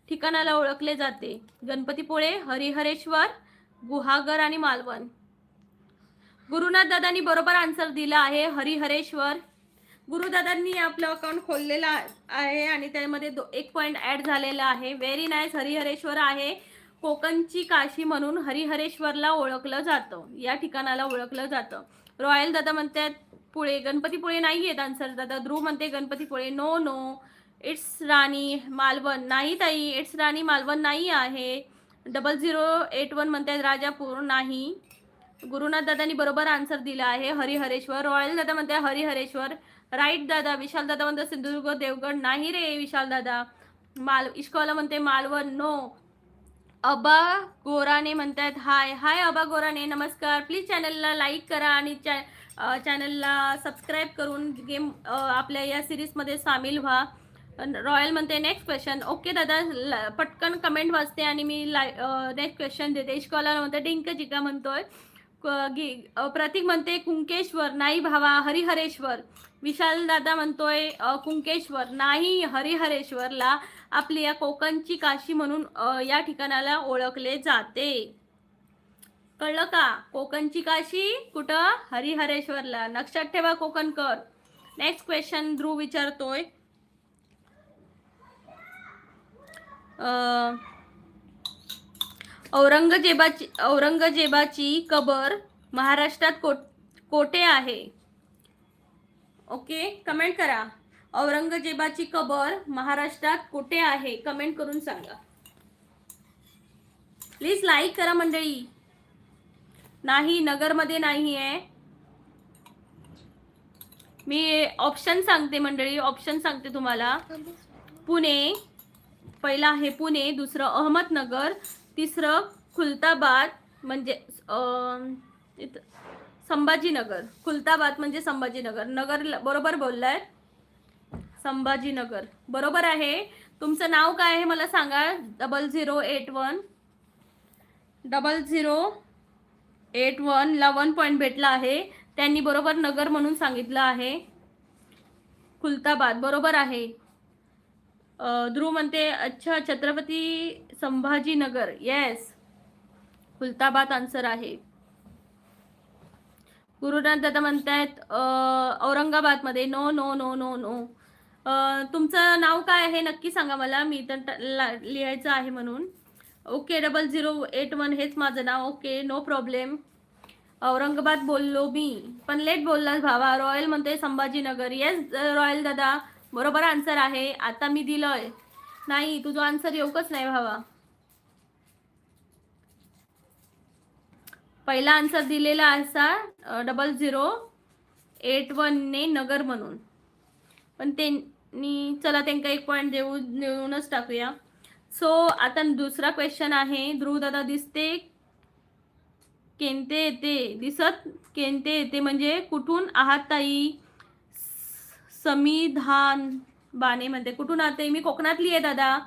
ठिकाणाला ओळखले जाते? गणपतीपुळे, हरिहरेश्वर, गुहागर आणि मालवण. गुरुनाथ दादांनी बरोबर आन्सर दिला आहे, हरिहरेश्वर. गुरुदादांनी आपलं अकाउंट खोललेलं आहे आणि त्यामध्ये एक पॉईंट ऍड झालेला आहे. Very nice. हरिहरेश्वर आहे. कोकणची काशी म्हणून हरिहरेश्वरला ओळखलं जातं, या ठिकाणाला ओळखलं जातं. रॉयल दादा म्हणतात पुळे, गणपतीपुळे नाही आहेत आन्सर दादा. ध्रुव म्हणते गणपतीपुळे. नो नो, इट्स राणी मालवण. नाही ताई, इट्स राणी मालवण नाही आहे. 0081 म्हणतात राजापूर. नाही. गुरुनाथ दादांनी बरोबर आन्सर दिला आहे, हरिहरेश्वर. रॉयल दादा म्हणते हरिहरेश्वर. राईट दादा. विशाल दादा म्हणते सिंधुदुर्ग देवगड. नाही रे विशाल दादा. इश्कॉला म्हणते मालवण. नो. अबा गोराने म्हणतात हाय. हाय अबा गोराने, नमस्कार. प्लीज चॅनलला लाईक करा आणि चॅनलला सबस्क्राईब करून गेम आपल्या या सिरीजमध्ये सामील व्हा. रॉयल म्हणते नेक्स्ट क्वेश्चन. ओके दादा, पटकन कमेंट वाचते आणि मी नेक्स्ट क्वेश्चन देते. इश्कॉला म्हणते डिंक चिका म्हणतोय. प्रतीक म्हणते कुंकेश्वर. नाही भावा, हरिहरेश्वर. विशाल दादा म्हणतोय कुंकेश्वर. नाही, हरिहरेश्वरला आपली या कोकणची काशी म्हणून या ठिकाणाला ओळखले जाते. कळलं का? कोकणची काशी कुठं? हरिहरेश्वरला. लक्षात ठेवा कोकणकर. नेक्स्ट क्वेश्चन ध्रुव विचारतोय, औरंगजेबाची कबर महाराष्ट्रात कोठे आहे? ओके, कमेंट करा. औरंगजेबाची कबर महाराष्ट्रात कुठे आहे? कमेंट करून सांगा. प्लीज लाईक करा मंडळी. नाही, नगरमध्ये नाही आहे. मी ऑप्शन सांगते मंडळी, ऑप्शन सांगते तुम्हाला. पुणे, पहिला आहे पुणे, दुसरं अहमदनगर, तिसरं खुलताबाद म्हणजे संभाजीनगर. खुलताबाद म्हणजे संभाजीनगर. नगर बरोबर बोललाय, संभाजीनगर बरोबर आहे. तुमचं नाव काय आहे मला सांगा. 0081 ला 1 पॉईंट भेटला आहे. त्यांनी बरोबर नगर म्हणून सांगितलं आहे. खुलताबाद बरोबर आहे. ध्रुव म्हणते अच्छा छत्रपती संभाजीनगर. येस, खुलताबाद आन्सर आहे. गुरुनाथ दादा म्हणतायत औरंगाबाद मध्ये. No no no no no. तुमचं नाव काय आहे नक्की सांगा मला, मी तर लिहायचं आहे म्हणून. ओके, 0081 हेच माझं नाव. Okay, no problem. औरंगाबाद बोललो मी, पण लेट बोललास भावा. रॉयल म्हणते संभाजीनगर. येस रॉयल दादा, बरोबर आन्सर आहे. आता मी दिलंय. नाही, तुझं आन्सर येऊकच नाही भावा. पहिला आन्सर दिलेला असा 0081 ने नगर म्हणून, पण त्यांनी चला त्यांना 1 पॉईंट देऊनच टाकूया. सो आता दुसरा क्वेश्चन आहे. ध्रुव दादा दिसते केंते येते, दिसत केंते येते म्हणजे कुठून आहात ताई? समिधान बाने म्हणते कुठून आहात? मी कोकणातली आहे दादा.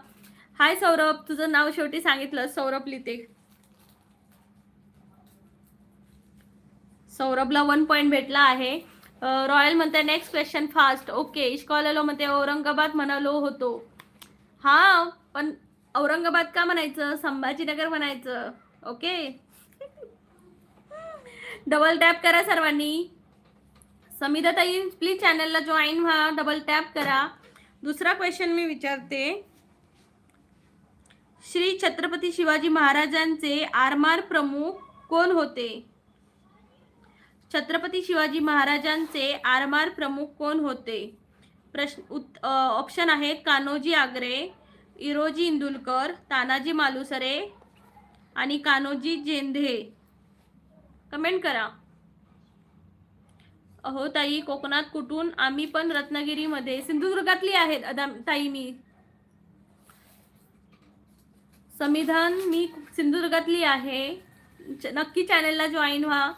हाय सौरभ, तुझं नाव शेवटी सांगितलं. सौरभ लिहिते. सौरभला 1 पॉईंट भेटला आहे. रॉयल म्हणते नेक्स्ट क्वेश्चन फास्ट. ओके, इश्कॉलालो म्हणते औरंगाबाद म्हणालो होतो. हा, पण औरंगाबाद का म्हणायचं? संभाजीनगर म्हणायचं. ओके, डबल टॅप करा सर्वांनी. समिधाताई प्लीज चॅनलला जॉईन व्हा, डबल टॅप करा. दुसरा क्वेश्चन मी विचारते. श्री छत्रपती शिवाजी महाराजांचे आरमार प्रमुख कोण होते? छत्रपती शिवाजी महाराजांचे आरमार प्रमुख कोण होते? ऑप्शन आहेत कान्होजी आगरे, इरोजी इंदुलकर, तानाजी मालुसरे आणि कान्होजी जेंधे. कमेंट करा. अहो ताई, कोकणात कुठून? आम्ही पण रत्नागिरीमध्ये, सिंधुदुर्गातली आहेत ताई मी. संविधान मी सिंधुदुर्गातली आहे. नक्की चॅनलला जॉईन व्हा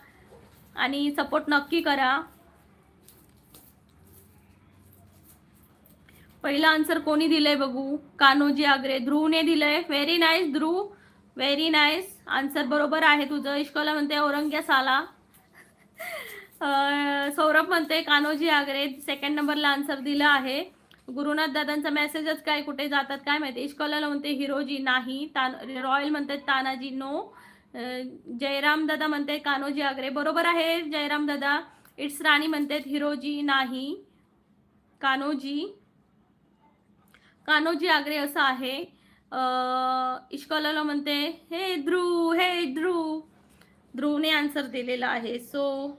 आणि सपोर्ट नक्की करा. पहिला आन्सर कोणी दिलंय बघू? कान्होजी आगरे. ध्रुवने दिलंय. व्हेरी नाईस ध्रुव, व्हेरी नाईस. आन्सर बरोबर आहे तुझं. इश्कला म्हणते औरंग्या साला. सौरभ म्हणते कान्होजी आगरे. सेकंड नंबरला आन्सर दिला आहे. गुरुनाथ दादांचा मेसेजच काय कुठे जातात काय माहिती. इश्कला म्हणते हिरोजी नाही. रॉयल म्हणते तानाजी नो. जयराम दादा म्हणते कान्होजी आगरे. बरोबर आहे जयराम दादा. इट्स राणी म्हणते हिरोजी नाही, कान्होजी आगरे असं आहे. इश्कॉलला म्हणते हे ध्रुव. ध्रुवने आन्सर दिलेला आहे. सो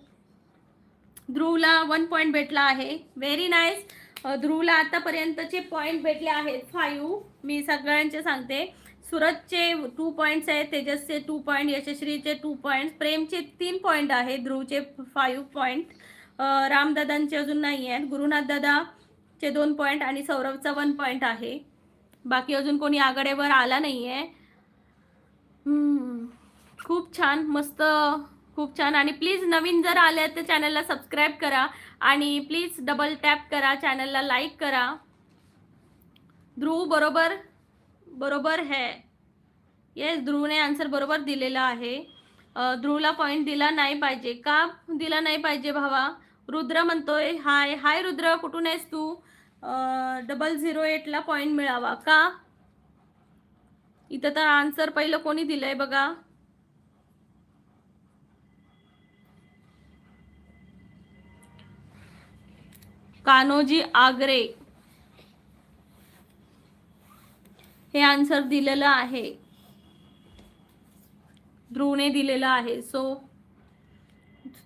ध्रुवला 1 पॉईंट भेटला आहे. Very nice. ध्रुवला आतापर्यंतचे पॉईंट भेटले आहेत 5. मी सगळ्यांचे सांगते. सूरजचे 2 पॉईंट्स आहेत, तेजसचे 2 पॉईंट, यशश्रीचे 2 पॉईंट, प्रेमचे 3 पॉईंट आहे, ध्रुवचे 5 पॉईंट, रामदादांचे अजून नाही आहेत, गुरुनाथ दादाचे 2 पॉईंट आणि सौरभचा 1 पॉईंट आहे. बाकी अजून कोणी आघाडीवर आला नाही आहे. खूप छान, मस्त, खूप छान. आणि प्लीज नवीन जर आले तर चॅनलला सबस्क्राईब करा आणि प्लीज डबल टॅप करा, चॅनलला लाईक करा. ध्रुव बरोबर है. येस, ध्रुवने आन्सर बरोबर दिलेला आहे. ध्रुवला पॉईंट दिला नाही पाहिजे. का दिला नाही पाहिजे भावा? रुद्र म्हणतोय हाय रुद्र, कुठून आहेस तू? 008ला पॉईंट मिळावा का? इथं तर आन्सर पहिलं कोणी दिलंय बघा. कान्होजी आगरे हे आन्सर दिलेलं आहे, ध्रुवने दिलेलं आहे. सो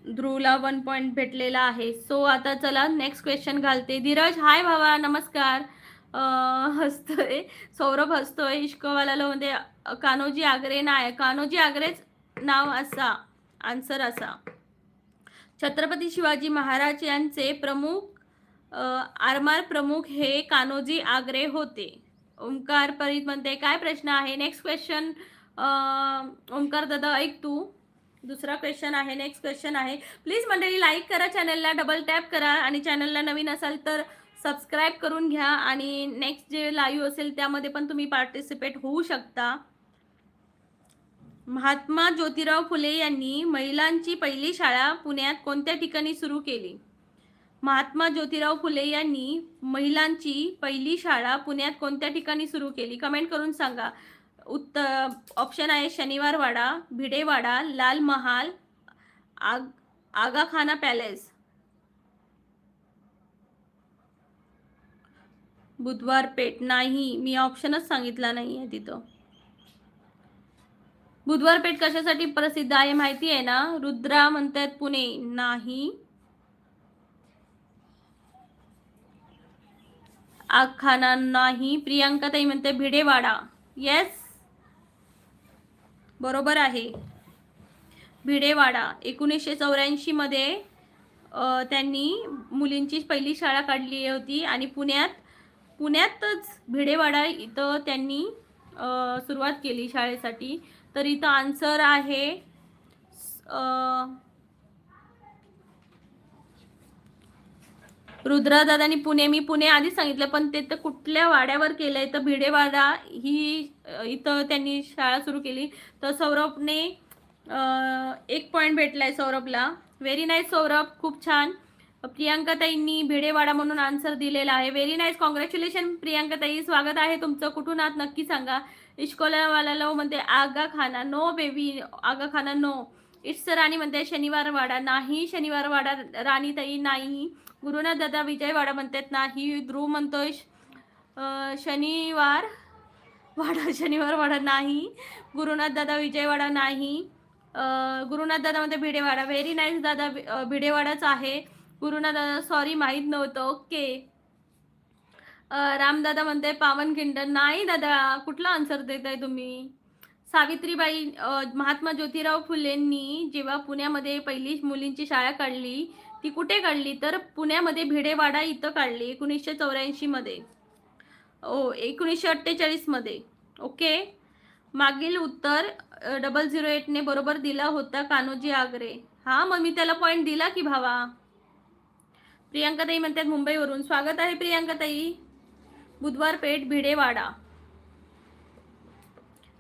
ध्रुवला 1 पॉईंट भेटलेला आहे. सो आता चला नेक्स्ट क्वेश्चन घालते. धीरज हाय भावा, नमस्कार. हसतोय सौरभ, हसतोय. इश्कवाला मध्ये कान्होजी आगरे नाही, कान्होजी आगरेच नाव असा, आन्सर असा. छत्रपती शिवाजी महाराज यांचे आरमार प्रमुख हे कान्होजी आगरे होते. ओंकार परीत म्हणते काय प्रश्न आहे? Next question. ओंकार दादा ऐक तू, दुसरा क्वेश्चन आहे, नेक्स्ट क्वेश्चन आहे. प्लीज मंडळी लाईक करा, चॅनलला डबल टॅप करा आणि चॅनलला नवीन असाल तर सबस्क्राईब करून घ्या आणि नेक्स्ट जे लाईव्ह असेल त्यामध्ये पण तुम्ही पार्टिसिपेट होऊ शकता. महात्मा ज्योतिराव फुले यांनी महिलांची पहिली शाळा पुण्यात कोणत्या ठिकाणी सुरू केली? महात्मा ज्योतिराव फुले यांनी महिलांची पहिली शाळा पुण्यात कोणत्या ठिकाणी सुरू केली? कमेंट करून सांगा. उत्तर ऑप्शन आहे शनिवारवाडा, भिडेवाडा, लाल महाल, आगाखाना पॅलेस. बुधवार पेठ नाही, मी ऑप्शनच सांगितला नाही आहे तिथं. बुधवार पेठ कशासाठी प्रसिद्ध आहे माहिती आहे ना? रुद्रा म्हणतात पुणे नाही. आगखाना नाही. प्रियांका ताई म्हणते भिडेवाडा. येस, बरोबर आहे, भिडेवाडा. 1984 मध्ये त्यांनी मुलींची पहिली शाळा काढली होती आणि पुण्यातच भिडेवाडा इथं त्यांनी सुरुवात केली शाळेसाठी. तर इथं आन्सर आहे रुद्रदादांनी पुणे. मी पुणे आधी सांगितलं पण ते तर कुठल्या वाड्यावर केलंय तर भिडेवाडा ही इथं त्यांनी शाळा सुरू केली. तर सौरभने 1 पॉईंट भेटलाय सौरभला. व्हेरी नाईस सौरभ, खूप छान. प्रियांका ताईंनी भिडेवाडा म्हणून आन्सर दिलेला आहे. व्हेरी नाईस, कॉंग्रॅच्युलेशन प्रियांका ताई, स्वागत आहे तुमचं. कुठून आहात नक्की सांगा. इश्कोलावाला म्हणते आगाखाना नो बेबी, आगाखाना नो. इट्स राणी म्हणते शनिवारवाडा नाही, शनिवारवाडा राणीताई नाही. गुरुनाथ दादा विजयवाडा म्हणतात नाही. ध्रुव म्हणतोय शनिवार वाडा शनिवार वाडा नाही. गुरुनाथ दादा विजयवाडा नाही. गुरुनाथ दादा म्हणते भिडेवाडा. व्हेरी नाईस दादा, भिडेवाडाच आहे. गुरुनाथ दादा सॉरी माहीत नव्हतं. ओके. रामदादा म्हणते पावनखिंड. नाही दादा, कुठला आन्सर देताय तुम्ही? सावित्रीबाई, महात्मा ज्योतिराव फुलेंनी जेव्हा पुण्यामध्ये पहिली मुलींची शाळा काढली, ती कुठे काढली? तर पुण्यामध्ये भिडेवाडा इथं काढली 1984 मध्ये. 1948 मध्ये. ओके. मागील उत्तर 008 ने बरोबर दिला होता कान्होजी आगरे. हा, मग मी त्याला पॉइंट दिला की भावा. प्रियांकाताई म्हणतात मुंबईवरून. स्वागत आहे प्रियांकाताई. बुधवार पेठ भिडेवाडा.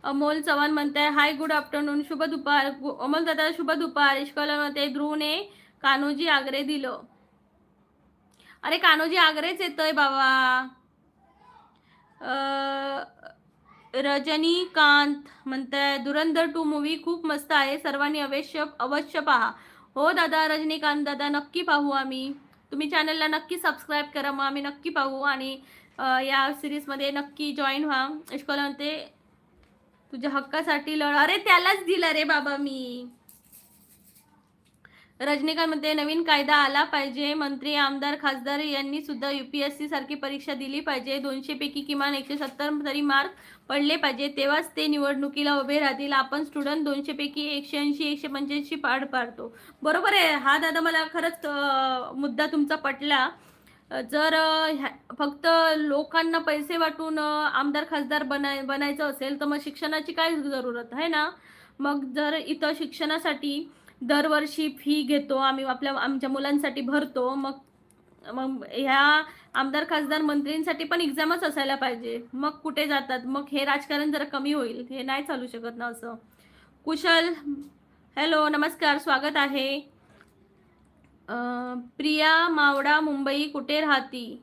अमोल चव्हाण म्हणताय हाय गुड आफ्टरनून, शुभ दुपार. अमोल दादा शुभ दुपार. इश्कॉलर म्हणते ध्रुवने कान्होजी आगरे दिलं. अरे कान्होजी आगरेच येतोय बाबा. रजनीकांत म्हणताय धुरंधर 2 मूवी खूप मस्त आहे, सर्वांनी अवश्य पहा. हो दादा, रजनीकांत दादा नक्की पाहू आम्ही. तुम्ही चॅनलला नक्की सबस्क्राईब करा, मग आम्ही नक्की पाहू आणि या सिरीजमध्ये नक्की जॉईन व्हा. इश्कॉलर म्हणते तुझ्या हक्कासाठी लढ. अरे त्यालाच दिला रे बाबा मी. रजनीकांत म्हणते नवीन कायदा आला पाहिजे, मंत्री आमदार खासदार यांनी सुद्धा UPSC सारखी परीक्षा दिली पाहिजे. 200 पैकी किमान 170 तरी मार्क पडले पाहिजे, तेव्हाच ते निवडणुकीला उभे राहतील. आपण स्टुडंट 200 पैकी 180 185 पाडतो. बरोबर आहे. हा दादा मला खरंच मुद्दा तुमचा पटला. जर फक्त लोकांना पैसे वाटून आमदार खासदार बनायचं असेल तर मग शिक्षणाची काय जरूरत आहे ना. मग जर इथं शिक्षणासाठी दरवर्षी फी घेतो आम्ही, आमच्या मुलांसाठी भरतो, मग ह्या आमदार खासदार मंत्रींसाठी पण एक्झामच असायला पाहिजे. मग कुठे जातात? मग हे राजकारण जरा कमी होईल. हे नाही चालू शकत ना असं. कुशल हॅलो नमस्कार, स्वागत आहे. प्रिया मावडा मुंबई कुठे राहती?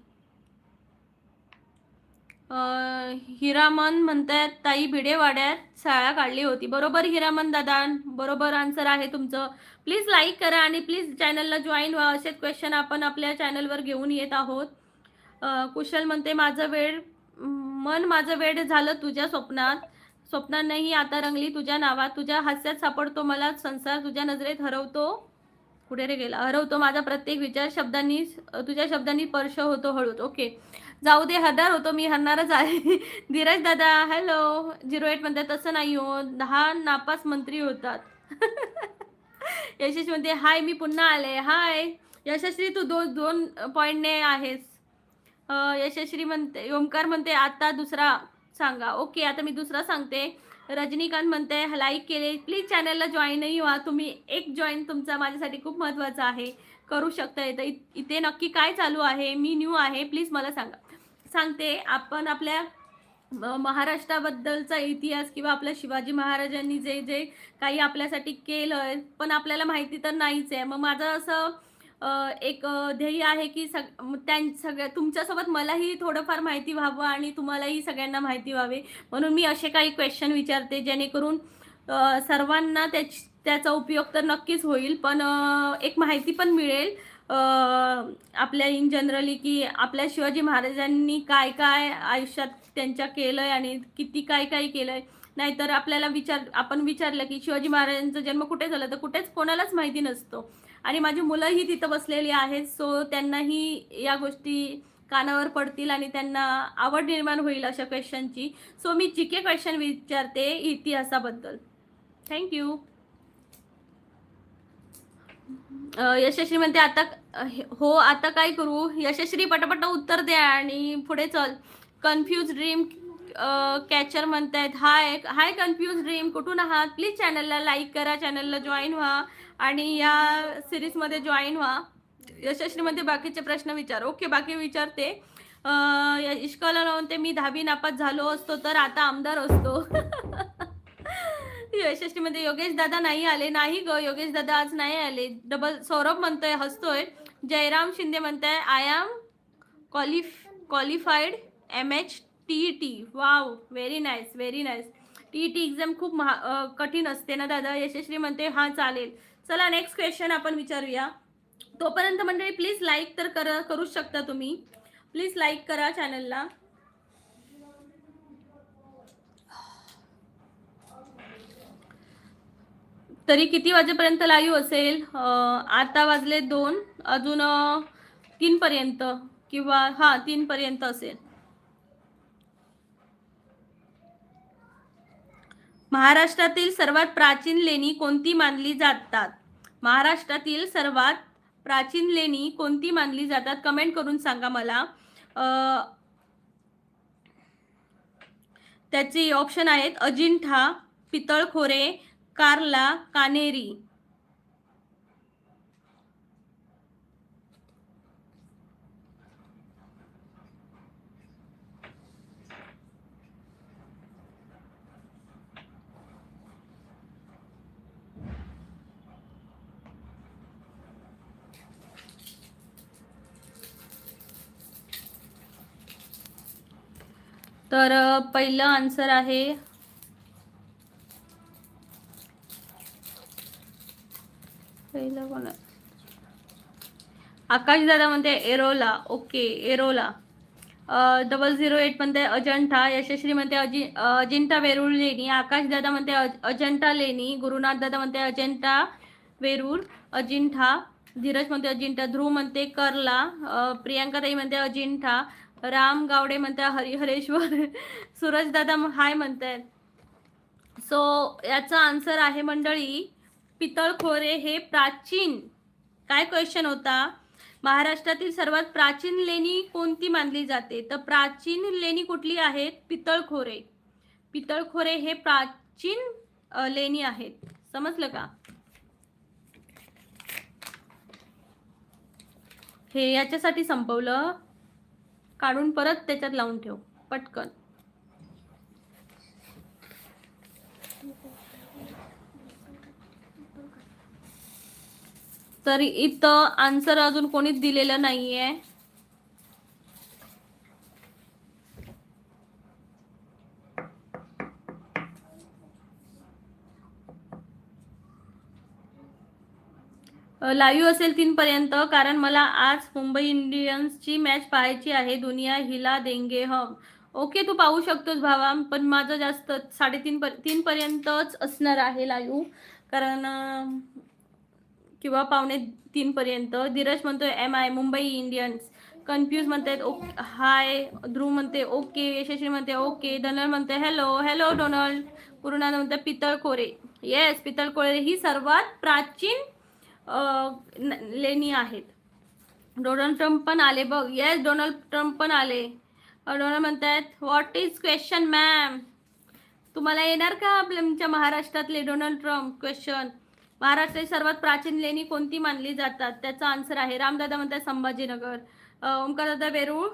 हिरामन म्हणतात ताई भिडेवाड्यात शाळा काढली होती. बरोबर हिरामन दादा, बरोबर आन्सर आहे तुमचं. प्लीज लाईक करा आणि प्लीज चॅनलला जॉईन व्हा. असेच क्वेश्चन आपण आपल्या चॅनलवर घेऊन येत आहोत. कुशल म्हणते माझं वेड झालं तुझ्या स्वप्नात नाही आता रंगली तुझ्या नावात. तुझ्या हास्यात सापडतो मला संसार, तुझ्या नजरेत कुठे रे गेला हरवतो माझा प्रत्येक विचार. तुझ्या शब्दांनी स्पर्श होतो हळूच. ओके, जाऊ दे, हरणार होतो मी, हरणारच आहे. धीरज दादा हॅलो. 08 म्हणते तसं नाही हो, 10 नापास मंत्री होतात. यशस्वी म्हणते हाय मी पुन्हा आले. हाय यशस्वी, तू दोन पॉईंटने आहेस. यशस्वी म्हणते, ओमकार म्हणते आता दुसरा सांगा. ओके, आता मी दुसरा सांगते. रजनीकांत म्हणते लाईक केले, प्लीज चॅनलला जॉईनही व्हा तुम्ही. एक जॉईन तुमचा माझ्यासाठी खूप महत्त्वाचा आहे, करू शकता येतं. इथे नक्की काय चालू आहे? मी न्यू आहे, प्लीज मला सांगते. आपण आपल्या महाराष्ट्राबद्दलचा इतिहास किंवा आपल्या शिवाजी महाराजांनी जे जे काही आपल्यासाठी केलं पण आपल्याला माहिती तर नाहीच आहे. मग माझं असं एक ध्येय आहे की सगळ्या तुमच्यासोबत मलाही थोडंफार माहिती व्हावं आणि तुम्हालाही सगळ्यांना माहिती व्हावे, म्हणून मी असे काही क्वेश्चन विचारते जेणेकरून सर्वांना त्याचा उपयोग तर नक्कीच होईल, पण एक माहिती पण मिळेल आपल्या इन जनरली की आपल्या शिवाजी महाराजांनी काय काय आयुष्यात त्यांच्या केलंय आणि किती काय काय केलंय. नाहीतर आपल्याला आपण विचारलं की शिवाजी महाराजांचा जन्म कुठे झाला तर कुठेच कोणालाच माहिती नसतो. आणि माझी मुलंही तिथं बसलेली आहेत, सो त्यांनाही या गोष्टी कानावर पडतील आणि त्यांना आवड निर्माण होईल अशा क्वेश्चनची. सो मी जीके क्वेश्चन विचारते इतिहासाबद्दल. थँक्यू. यशस्वी म्हणते आता हो, आता काय करू? यशस्वी पटापट उत्तर द्या आणि पुढे चल. कन्फ्यूज ड्रीम कॅचर म्हणतायत हाय कन्फ्यूज ड्रीम, कुठून आहात? प्लीज चॅनलला लाईक करा, चॅनलला जॉईन व्हा आणि या सिरीजमध्ये जॉईन व्हा. यशस्वी म्हणते बाकीचे प्रश्न विचार. ओके, बाकी विचारते. इश्काला म्हणते मी 10वी नापास झालो असतो तर आता आमदार असतो. यशस्वी मध्ये योगेश दादा नाही आले. नाही ग योगेश दादा आज नाही आले. सौरभ म्हणतोय हसतोय. जयराम शिंदे म्हणताय I am qualified MHTET. Wow, very nice very nice. TET exam खूप कठीण असते ना दादा. यशस्वी म्हणते हां चालेल. चला नेक्स्ट क्वेश्चन आपण विचारूया. तोपर्यंत मंडळी प्लीज लाईक तर करूच शकता तुम्ही. प्लीज लाईक करा चॅनलला. तरी किती वाजेपर्यंत लाईव्ह असेल? आता वाजले 2, अजून 3 पर्यंत किंवा 3 पर्यंत असेल. महाराष्ट्रातील सर्वात प्राचीन लेणी कोणती मानली जातात? महाराष्ट्रातील सर्वात प्राचीन लेणी कोणती मानली जातात? कमेंट करून सांगा मला. त्याचे ऑप्शन आहेत अजिंठा, पितळखोरे, कार्ला, कान्हेरी. तर पहिलं आन्सर आहे आकाश दादा म्हणते एरोला. ओके, एरोला. 008 म्हणते अजंठा. यशस्वी म्हणते अजिंठा वेरूळ लेणी. आकाश दादा म्हणते अजंठा लेणी. गुरुनाथ दादा म्हणते अजंठा वेरूळ अजिंठा. धीरज म्हणते अजिंठा. ध्रुव म्हणते कर्ला. प्रियांका ताई म्हणते अजिंठा. राम गावडे म्हणते हरिहरेश्वर. सूरज दादा हाय म्हणतात. सो याचा आन्सर आहे मंडळी पितळखोरे हे प्राचीन. काय क्वेश्चन होता? महाराष्ट्रातील सर्वात प्राचीन लेणी कोणती मानली जाते? तर प्राचीन लेणी कुठली आहेत? पितळखोरे. पितळखोरे हे प्राचीन लेणी आहेत. समजलं का? हे याच्यासाठी संपवलं. काढून परत त्याच्यात लावून ठेव पटकन. तर इथं आन्सर अजून कोणीच दिलेलं नाहीये. लाईव्ह असेल 3 पर्यंत, कारण मला आज मुंबई इंडियन्सची मॅच पाहायची आहे. दुनिया हिला देंगे हम. ओके, तू पाहू शकतोस भावा, पण माझं जास्त 3:30 पर्यंतच असणार आहे लाईव्ह, कारण किंवा 2:45 पर्यंत. धीरज म्हणतोय MI मुंबई इंडियन्स. कन्फ्यूज म्हणतात ओके हाय. ध्रुव म्हणते ओके. यशस्वी म्हणते ओके. डोनाल्ड म्हणते हॅलो. Hello Donald. गुरुनाथ म्हणते पितळखोरे. येस, पितळखोरे ही सर्वात प्राचीन लेणी आहेत. डोनाल्ड ट्रम्प पण आले बघ. येस, डोनाल्ड ट्रम्प पण आले. डोनाल्ड म्हणतात व्हॉट इज क्वेश्चन मॅम? तुम्हाला येणार का आपल्या महाराष्ट्रातले डोनाल्ड ट्रम्प क्वेश्चन? महाराष्ट्रातील सर्वात प्राचीन लेणी कोणती मानली जातात? त्याचा आन्सर आहे रामदादा म्हणतात संभाजीनगर. ओमकार दादा वेरूळ,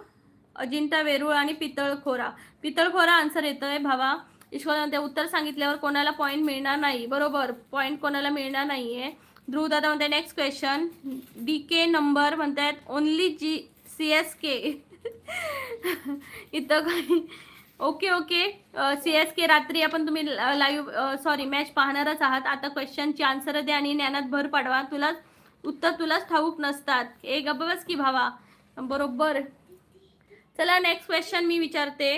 अजिंठा वेरूळ आणि पितळखोरा. पितळखोरा आन्सर येतोय भावा. ईश्वर म्हणते उत्तर सांगितल्यावर कोणाला पॉईंट मिळणार नाही. बरोबर, पॉईंट कोणाला मिळणार नाहीये. ध्रुव दादा म्हणते नेक्स्ट क्वेश्चन. DK नंबर म्हणतात ओनली CSK. इथं काही ओके ओके. CSK रात्री आपण तुम्ही लाईव्ह मॅच पाहणारच आहात. आता क्वेश्चनची आन्सर द्या आणि ज्ञानात भर पाडवा. तुलाच ठाऊक नसतात. गप्पा की भावा. बरोबर. चला नेक्स्ट क्वेश्चन मी विचारते.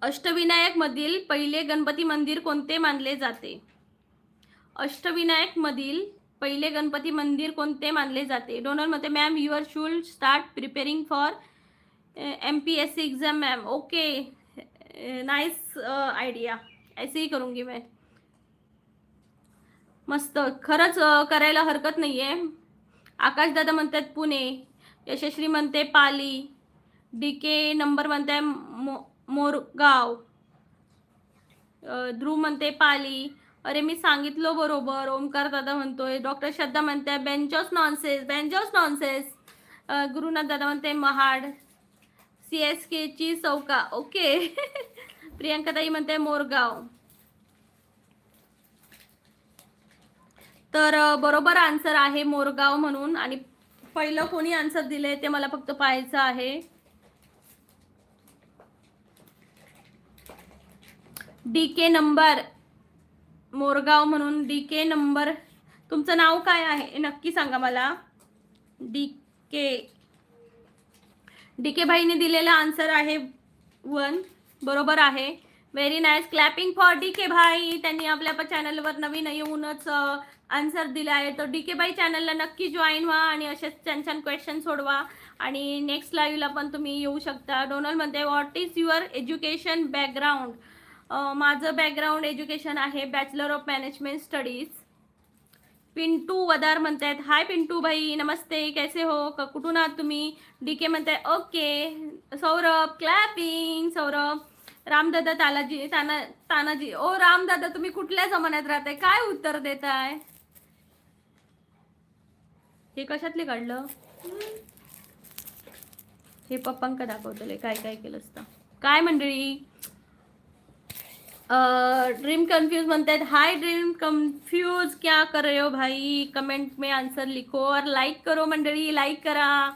अष्टविनायक मधील पहिले गणपती मंदिर कोणते मानले जाते? अष्टविनायक मधील पहिले गणपती मंदिर कोणते मानले जाते? डोनाल्ड म्हणते ma'am your should start preparing for MPSC exam ma'am. Okay, nice idea. ऐसे ही करूंगी मैं. मस्त, खरंच करायला हरकत नाहीये. आकाश दादा म्हणतात पुणे. यशस्वी म्हणते पाली. DK नंबर म्हणते मोरगाव. ध्रुव म्हणते पाली. अरे मी सांगितलं बरोबर. ओमकार दादा म्हणतोय. डॉक्टर श्रद्धा म्हणते बेंजोस नॉनसेस. गुरुनाथ दादा म्हणते महाड. CSK ची चौका. ओके. प्रियांका ताई म्हणते मोरगाव. तर बरोबर आन्सर आहे मोरगाव म्हणून. आणि पहिलं कोणी आन्सर दिले ते मला फक्त पाहायचं आहे. DK नंबर मोरगाव म्हणून. DK नंबर, तुमचं नाव काय आहे नक्की सांगा मला. DK भाईने दिलेला आन्सर आहे 1. बरोबर आहे. Very nice. Clapping for DK भाई. त्यांनी आपल्या चॅनलवर नवीन येऊनच आन्सर दिला आहे. तर DK भाई चॅनलला नक्की जॉईन व्हा आणि असेच छान छान क्वेश्चन सोडवा आणि नेक्स्ट लाईव्हला पण तुम्ही येऊ शकता. डोनाल्ड म्हणते what is your education background. माझं बॅकग्राऊंड एज्युकेशन आहे bachelor of management studies. Pintu Wadar म्हणतायत हाय पिंटू भाई नमस्ते कैसे हो, कुठून आहात तुम्ही. DK म्हणताय ओके. सौरभ क्लॅपिंग. सौरभ. रामदादा तानाजी. ओ रामदादा तुम्ही कुठल्या जमान्यात राहताय, काय उत्तर देताय. हे कशातले काढलं, हे पप्पांका दाखवतले काय काय केलं असतं. काय मंडळी. ड्रीम कंफ्यूज म्हणतायत हाय ड्रीम कंफ्यूज क्या कर रहे हो भाई, कमेंट में आंसर लिखो और लाईक करो मंडळी, लाईक करा.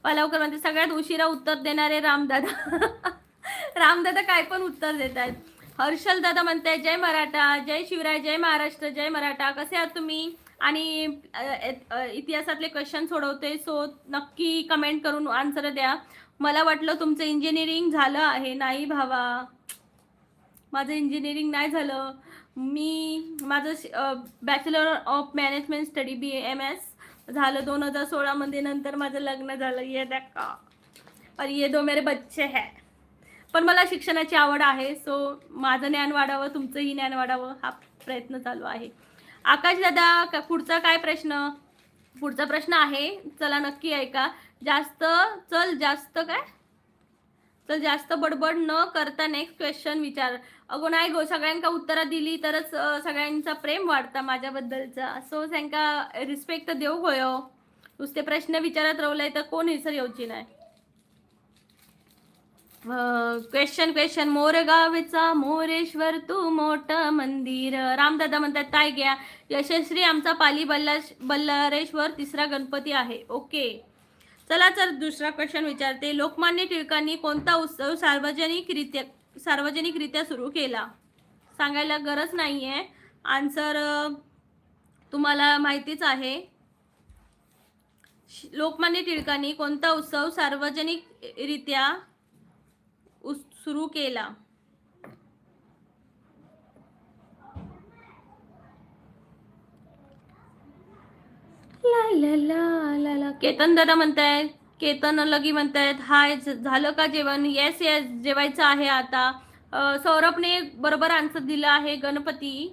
लवकर म्हणते सगळ्यात उशिरा उत्तर देणारे रामदादा. रामदादा काय पण उत्तर देत आहेत. हर्षल दादा म्हणताय जय मराठा, जय शिवराय, जय महाराष्ट्र, जय मराठा. कसे आहात तुम्ही. आणि इतिहासातले क्वेश्चन सोडवते, सो नक्की कमेंट करून आन्सर द्या. मला वाटलं तुमचं इंजिनिअरिंग झालं आहे. नाही भावा, माझं इंजिनिअरिंग नाही झालं. माझं bachelor of management study BMS झालं 2016 मध्ये. नंतर माझं लग्न झालं. ये देखा और ये दो मेरे बच्चे है. पण मला शिक्षणाची आवड आहे, सो माझं ज्ञान वाढावं, तुमचंही ज्ञान वाढावं हा प्रयत्न चालू आहे. आकाश दादा पुढचा काय प्रश्न. पुढचा प्रश्न आहे, चला नक्की ऐका. जास्त बडबड न करता नेक्स्ट क्वेश्चन विचार. अगो नाही गो, सगळ्यांका उत्तरा दिली तरच सगळ्यांचा प्रेम वाढता माझ्याबद्दलचा. सो त्यांना रिस्पेक्ट देऊ होयो. नुसते प्रश्न विचारत राहलाय तर कोण विसर येऊची नाही. क्वेश्चन मोरगावचा मोरेश्वर तू मोठं मंदिर. रामदादा म्हणतात काय घ्या. यशस्वी आमचा पाली बल्लारेश्वर तिसरा गणपती आहे. ओके चला तर दुसरा क्वेश्चन विचारते. लोकमान्य टिळकांनी कोणता उत्सव सार्वजनिकरित्या सुरू केला. सांगायला गरज नाही आहे, आन्सर तुम्हाला माहितीच आहे. लोकमान्य टिळकांनी कोणता उत्सव सार्वजनिकरित्या सुरू केला. ला ला ला ला. केतन दादा म्हणतायत, केतन लगी म्हणतायत हाय झालं का जेवण. येस येस जेवायचं आहे आता. सौरभने बरोबर आन्सर दिला आहे गणपती,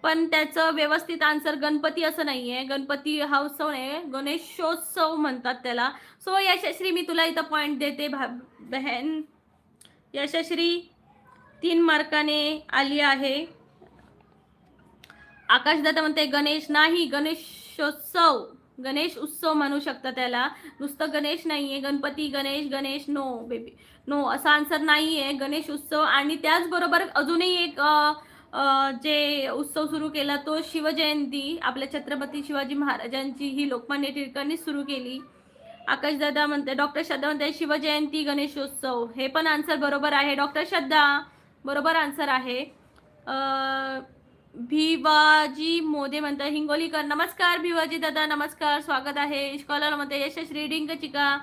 पण त्याचं व्यवस्थित आन्सर गणपती असं नाही आहे. गणपती हा उत्सव नाही, गणेशोत्सव म्हणतात त्याला. सो यशस्वी मी तुला इथं पॉईंट देते बहन. यशस्वी 3 मार्काने आली आहे. आकाशदादा म्हणते गणेश नाही, गणेशोत्सव, गणेश उत्सव म्हणू शकता त्याला. नुसतं गणेश नाहीये, Ganpati Ganesh no baby no, असा आन्सर नाहीये. गणेश उत्सव आणि त्याचबरोबर अजूनही एक जे उत्सव सुरू केला तो शिवजयंती. आपल्या छत्रपती शिवाजी महाराजांची ही लोकमान्य टिळकांनी सुरू केली. आकाशदादा म्हणते, डॉक्टर श्रद्धा म्हणते शिवजयंती गणेशोत्सव. हे पण आन्सर बरोबर आहे. डॉक्टर श्रद्धा बरोबर आन्सर आहे. भिवाजी मोदे म्हणतात हिंगोलीकर. नमस्कार भिवाजी दादा, नमस्कार, स्वागत आहे. स्कॉलर म्हणते यशस रीडिंग चिका.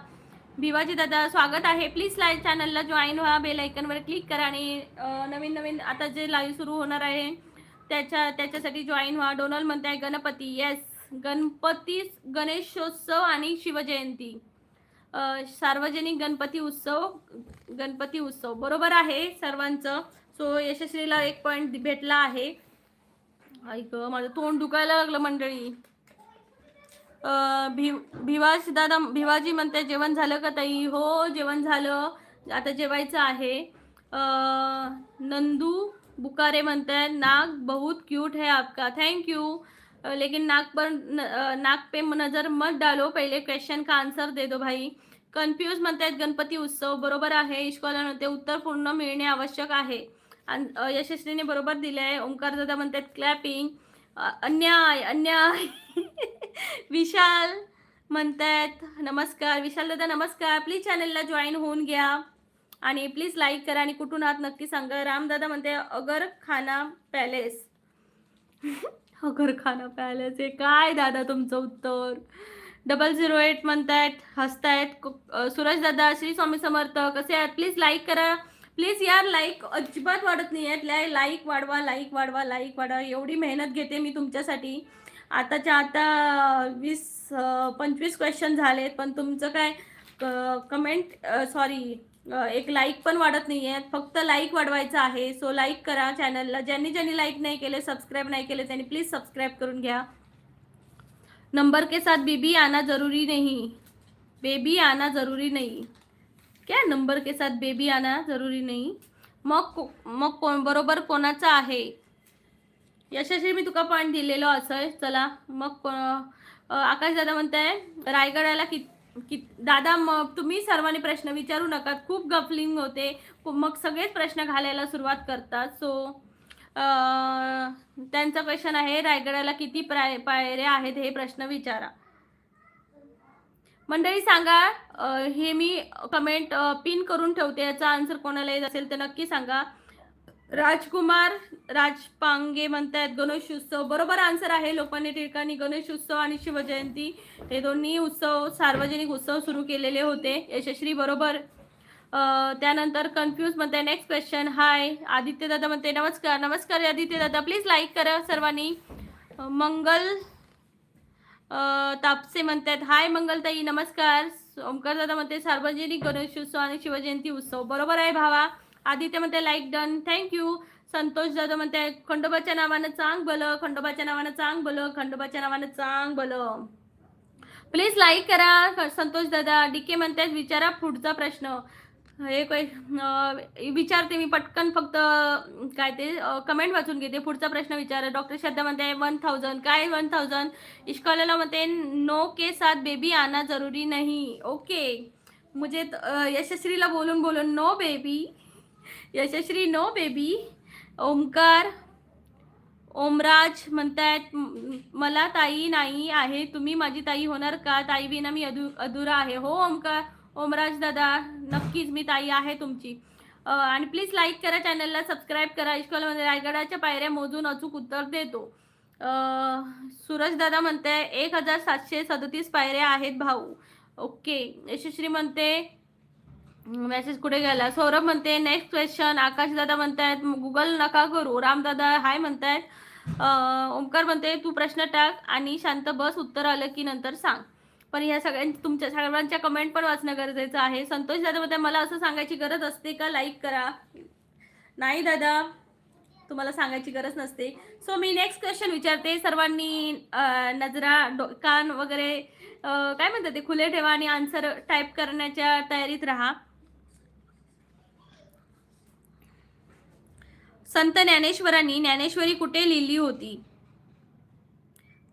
भिवाजी दादा स्वागत आहे. प्लीज लाईव्ह चॅनलला जॉईन व्हा, बेल आयकनवर क्लिक करा आणि नवीन आता जे लाईव्ह सुरू होणार आहे त्याच्यासाठी जॉईन व्हा. डोनाल्ड म्हणताय गणपती. येस, गणपती, गणेशोत्सव आणि शिवजयंती, सार्वजनिक गणपती उत्सव बरोबर आहे सर्वांचं. सो यशस्वीला 1 पॉईंट भेटला आहे. ऐक माझं तोंड दुखायला लागलं मंडळी. भिवाजी म्हणते जेवण झालं का ताई. हो जेवण झालं, आता जेवायचं आहे. नंदू बुकारे म्हणते नाक बहुत क्यूट है आपका. थैंक यू, लेकिन नाक पे नजर मत डालो, पहले क्वेश्चन का आंसर दे दो भाई. कन्फ्यूज म्हणतात गणपती उत्सव बरोबर आहे. इश्कॉलर म्हणते उत्तर पूर्ण मिळणे आवश्यक आहे. यशस्वीने बरोबर दिले आहे. ओंकार दादा म्हणतात क्लॅपिंग. अन्याय विशाल म्हणतात नमस्कार. विशाल दादा नमस्कार. प्लीज चॅनलला जॉईन होऊन घ्या आणि प्लीज लाईक करा आणि कुठून आहात नक्की सांगा. रामदादा म्हणते अगर खाना पॅलेस. अगर खाना पॅलेस हे काय दादा तुमचं उत्तर. 008 म्हणतायत, हसतायत. सुरेश दादा श्री स्वामी समर्थ कसे आहात. प्लीज लाईक करा, प्लीज यार, लाईक अजिबात वाढत नाही आहेत. लाईक वाढवा, लाईक वाढवा, लाईक वाढवा. एवढी मेहनत घेते मी तुमच्यासाठी. आताच्या आता 25 क्वेश्चन झालेत, पण तुमचं काय कमेंट सॉरी एक लाईक पण वाढत नाही आहे. फक्त लाईक वाढवायचं आहे. सो लाईक करा चॅनलला. ज्यांनी ज्यांनी लाईक नाही केले, सबस्क्राईब नाही केले, त्यांनी प्लीज सबस्क्राईब करून घ्या. नंबर के साथ बेबी आना जरूरी नहीं. बेबी आना जरूरी नहीं. क्या नंबर के साथ बेबी आना जरूरी नहीं. मग बरोबर कोणाचा आहे. यशस्वी मी तुका पॉईंट दिलेलो असं. चला मग आकाश दादा म्हणताय रायगडाला दादा, मग तुम्ही सर्वांनी प्रश्न विचारू नका. खूप गफलिंग होते. मग सगळेच प्रश्न घालायला सुरुवात करतात. सो त्यांचा क्वेश्चन आहे रायगडाला किती पायऱ्या आहेत हे प्रश्न विचारा. मंडळी सांगा. हे मी कमेंट पिन करून ठेवते. याचा आन्सर कोणाला येत असेल तर नक्की सांगा. राजकुमार राजपांगे म्हणतायत गणेशोत्सव. बरोबर आन्सर आहे. लोकमान्य टिळकांनी गणेशोत्सव आणि शिवजयंती हे दोन्ही उत्सव सार्वजनिक उत्सव सुरू केलेले होते. यशस्वी बरोबर. त्यानंतर कन्फ्यूज म्हणते. Next question. हाय आदित्य दादा म्हणते नमस्कार. नमस्कार आदित्य दादा. प्लीज लाईक करा सर्वांनी. मंगल तापसे म्हणतात हाय मंगलताई नमस्कार. ओमकार दादा म्हणते सार्वजनिक गणेशोत्सव आणि शिवजयंती उत्सव. बरोबर आहे भावा. आदित्य म्हणते लाईक डन, थँक्यू. संतोष दादा म्हणते खंडोबाच्या नावानं चांग भलं, खंडोबाच्या नावानं चांग भलं, खंडोबाच्या नावानं चांग भलं. प्लीज लाईक करा संतोष दादा. डीके म्हणतात विचारा पुढचा प्रश्न. हे विचारते मी पटकन. फक्त काय ते कमेंट वाचून घेते. पुढचा प्रश्न विचारा. डॉक्टर श्रद्धा म्हणते 1000. काय 1000. इश्कॉलला म्हणते नो के साथ बेबी आना जरूरी नहीं. ओके. मुझे यशस्वीला बोलून नो बेबी. यशस्वी नो बेबी. ओमकार ओमराज म्हणतायत मला ताई नाही आहे. तुम्ही माझी ताई होणार का. ताई विना मी अधुरा आहे. हो ओमकार ओमराज दादा नक्कीच मी ताई आहे तुमची. आणि प्लीज लाईक करा चॅनलला, सबस्क्राईब करा. इश्कॉलमध्ये रायगडाच्या पायऱ्या मोजून अचूक उत्तर देतो. सूरज दादा म्हणते 1737 पायऱ्या आहेत भाऊ. ओके. यशस्वी म्हणते मेसेज कुठे गेला. सौरभ म्हणते नेक्स्ट क्वेश्चन. आकाश दादा म्हणतायत गुगल नका करू. रामदादा हाय म्हणतायत. ओमकार म्हणते तू प्रश्न टाक आणि शांत बस, उत्तर आलं की नंतर सांग. पण ह्या तुमच्या सर्वांच्या कमेंट पण वाचणं गरजेचं आहे. संतोष दादा म्हणते मला असं सांगायची गरज असते का लाईक करा. नाही दादा तुम्हाला सांगायची गरज नसते. सो मी नेक्स्ट क्वेश्चन विचारते. सर्वांनी नजरा कान वगैरे काय म्हणतात ते खुले ठेवा आणि आन्सर टाईप करण्याच्या तयारीत राहा. संत ज्ञानेश्वरांनी ज्ञानेश्वरी कुठे लिहिली होती.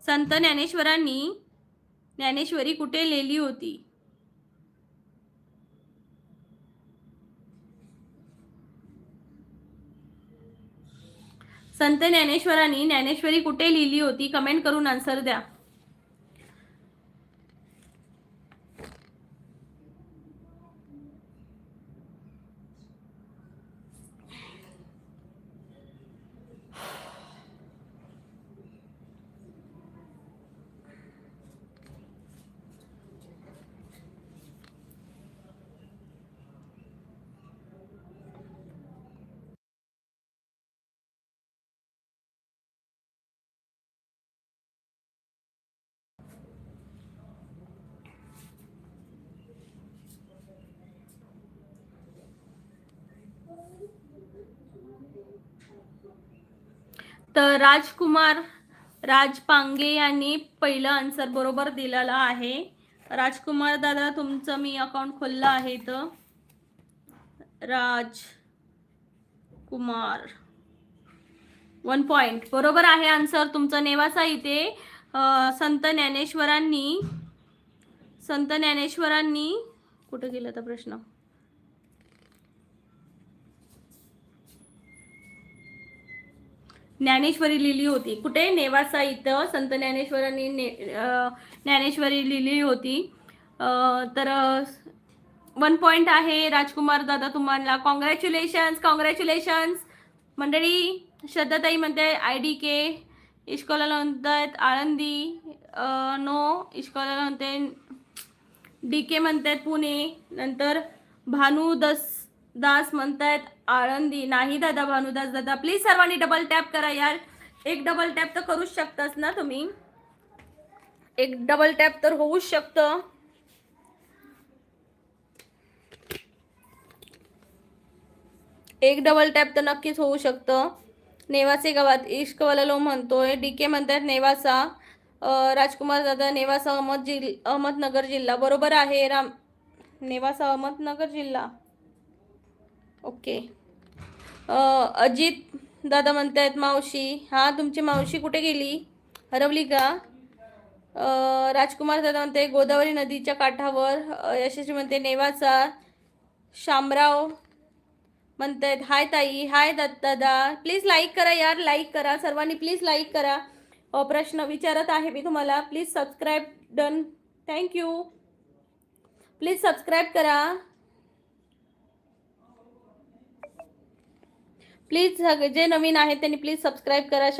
संत ज्ञानेश्वरांनी ज्ञानेश्वरी कुठे लिहिली होती. संत ज्ञानेश्वरांनी ज्ञानेश्वरी कुठे लिहिली होती. कमेंट करून आन्सर द्या. तर राजकुमार राजपांगे यांनी पहिला आन्सर बरोबर दिलेला आहे. राजकुमार दादा तुमचं मी अकाउंट खोललं आहे. तर राजकुमार 1 पॉइंट बरोबर आहे आन्सर तुमचं. नेवासा इथे संत ज्ञानेश्वरांनी कुठे गेला होता प्रश्न. ज्ञानेश्वरी लिहिली होती कुठे. नेवासा इथं संत ज्ञानेश्वरांनी ज्ञानेश्वरी लिहिली होती. तर 1 पॉइंट आहे राजकुमार दादा तुम्हाला. कॉंग्रॅच्युलेशन्स मंडळी. श्रद्धाताई म्हणते IDK. इश्कॉलला म्हणतात आळंदी. नो इश्कॉलला म्हणते DK म्हणतात पुणे. नंतर भानू दास म्हणतायत आळंदी. नाही दादा, भानुदास दादा. प्लीज सर्वांनी डबल टॅप करा यार. एक डबल टॅप तर करूच शकताच ना तुम्ही. एक डबल टॅप तर होऊच शकतं. एक डबल टॅप तर नक्कीच होऊ शकतं. नेवासे गावात इश्कवाला लो म्हणतोय. DK म्हणतात नेवासा. राजकुमार दादा नेवासा अहमदनगर जिल्हा. बरोबर आहे. नेवासा अहमदनगर जिल्हा. ओके. अजित दादा म्हणतायत मावशी. हा, तुमची मावशी कुठे गेली? हरवली का? राजकुमार दादा म्हणते गोदावरी नदीच्या काठावर. यशस्वी म्हणते नेवासा. शामराव म्हणतायत हाय ताई. हाय दादा. प्लीज लाईक करा यार, लाईक करा सर्वांनी, प्लीज लाईक करा. प्रश्न विचारत आहे मी तुम्हाला. Please subscribe. Done. Thank you. Please subscribe करा. प्लीज जे नवीन आहेत त्यांनी प्लीज सबस्क्राईब करा.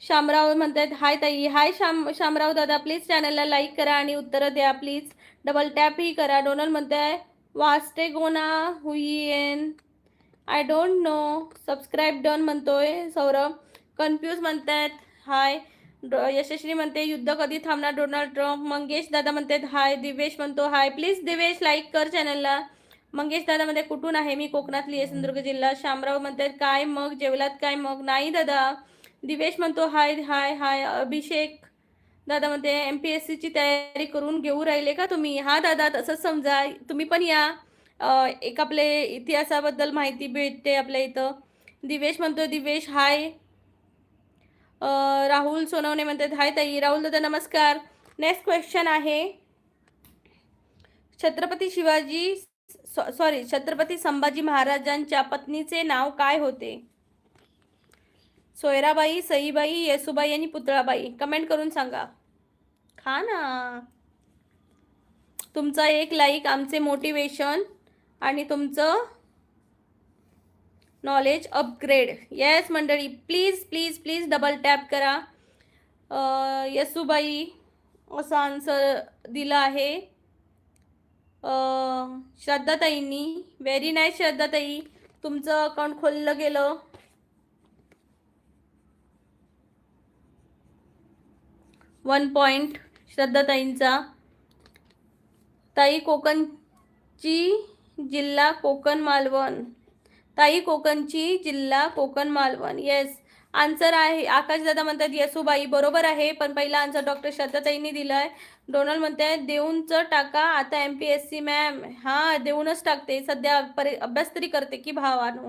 शामराव म्हणतात हाय ताई. हाय शामराव दादा. प्लीज चॅनलला लाईक करा आणि उत्तरं द्या प्लीज. डबल टॅपही करा. डोनल म्हणताय वास्टे गोना हुईएन. I don't know. Subscribe done म्हणतोय सौरभ. कन्फ्यूज म्हणतायत हाय. यशस्वी म्हणते युद्ध कधी थांबणार डोनाल्ड ट्रम्प. मंगेश दादा म्हणतात हाय. दिवेश म्हणतो हाय. प्लीज दिवेश लाईक कर चॅनलला. मंगेश दादा म्हणते कुठून आहे? मी कोकणातली आहे, सिंधुदुर्ग जिल्हा. शामराव म्हणतात काय मग जेवलात काय मग? नाही दादा. दिवेश म्हणतो हाय हाय हाय. अभिषेक दादा म्हणते MPSCची तयारी करून घेऊ राहिले का तुम्ही? हा दादा, तसंच समजा. तुम्ही पण या. एक आपले इतिहासाबद्दल माहिती भेटते आपल्या इथं. दिवेश म्हणतो दिवेश हाय. राहुल सोनवणे म्हणतात हाय ताई. राहुल दादा नमस्कार. नेक्स्ट क्वेश्चन आहे छत्रपती संभाजी महाराजांच्या पत्नीचे नाव काय होते? सोयराबाई, सईबाई, येसुबाई आणि पुतळाबाई. कमेंट करून सांगा. खा ना. तुमचा एक लाईक आमचे मोटिवेशन आणि तुमचं नॉलेज अपग्रेड. येस मंडळी, please please please double tap करा. येसुबाई असं आन्सर दिला आहे श्रद्धाताईंनी. Very nice श्रद्धाताई. तुमचं अकाउंट खोललं गेलं. वन पॉइंट श्रद्धाताईंचा. ताई कोकणची जिल्हा कोकण मालवण. ताई कोकणची जिल्हा कोकण मालवण. येस आन्सर आहे. आकाश दादा म्हणतात येसुबाई. बरोबर आहे, पण पहिला आन्सर डॉक्टर श्रद्धाताईंनी दिलाय. डोनाल्ड म्हणते देऊनच टाका आता MPSC मॅम. हा, देऊनच टाकते सध्या. अभ्यास तरी करते की भावानो.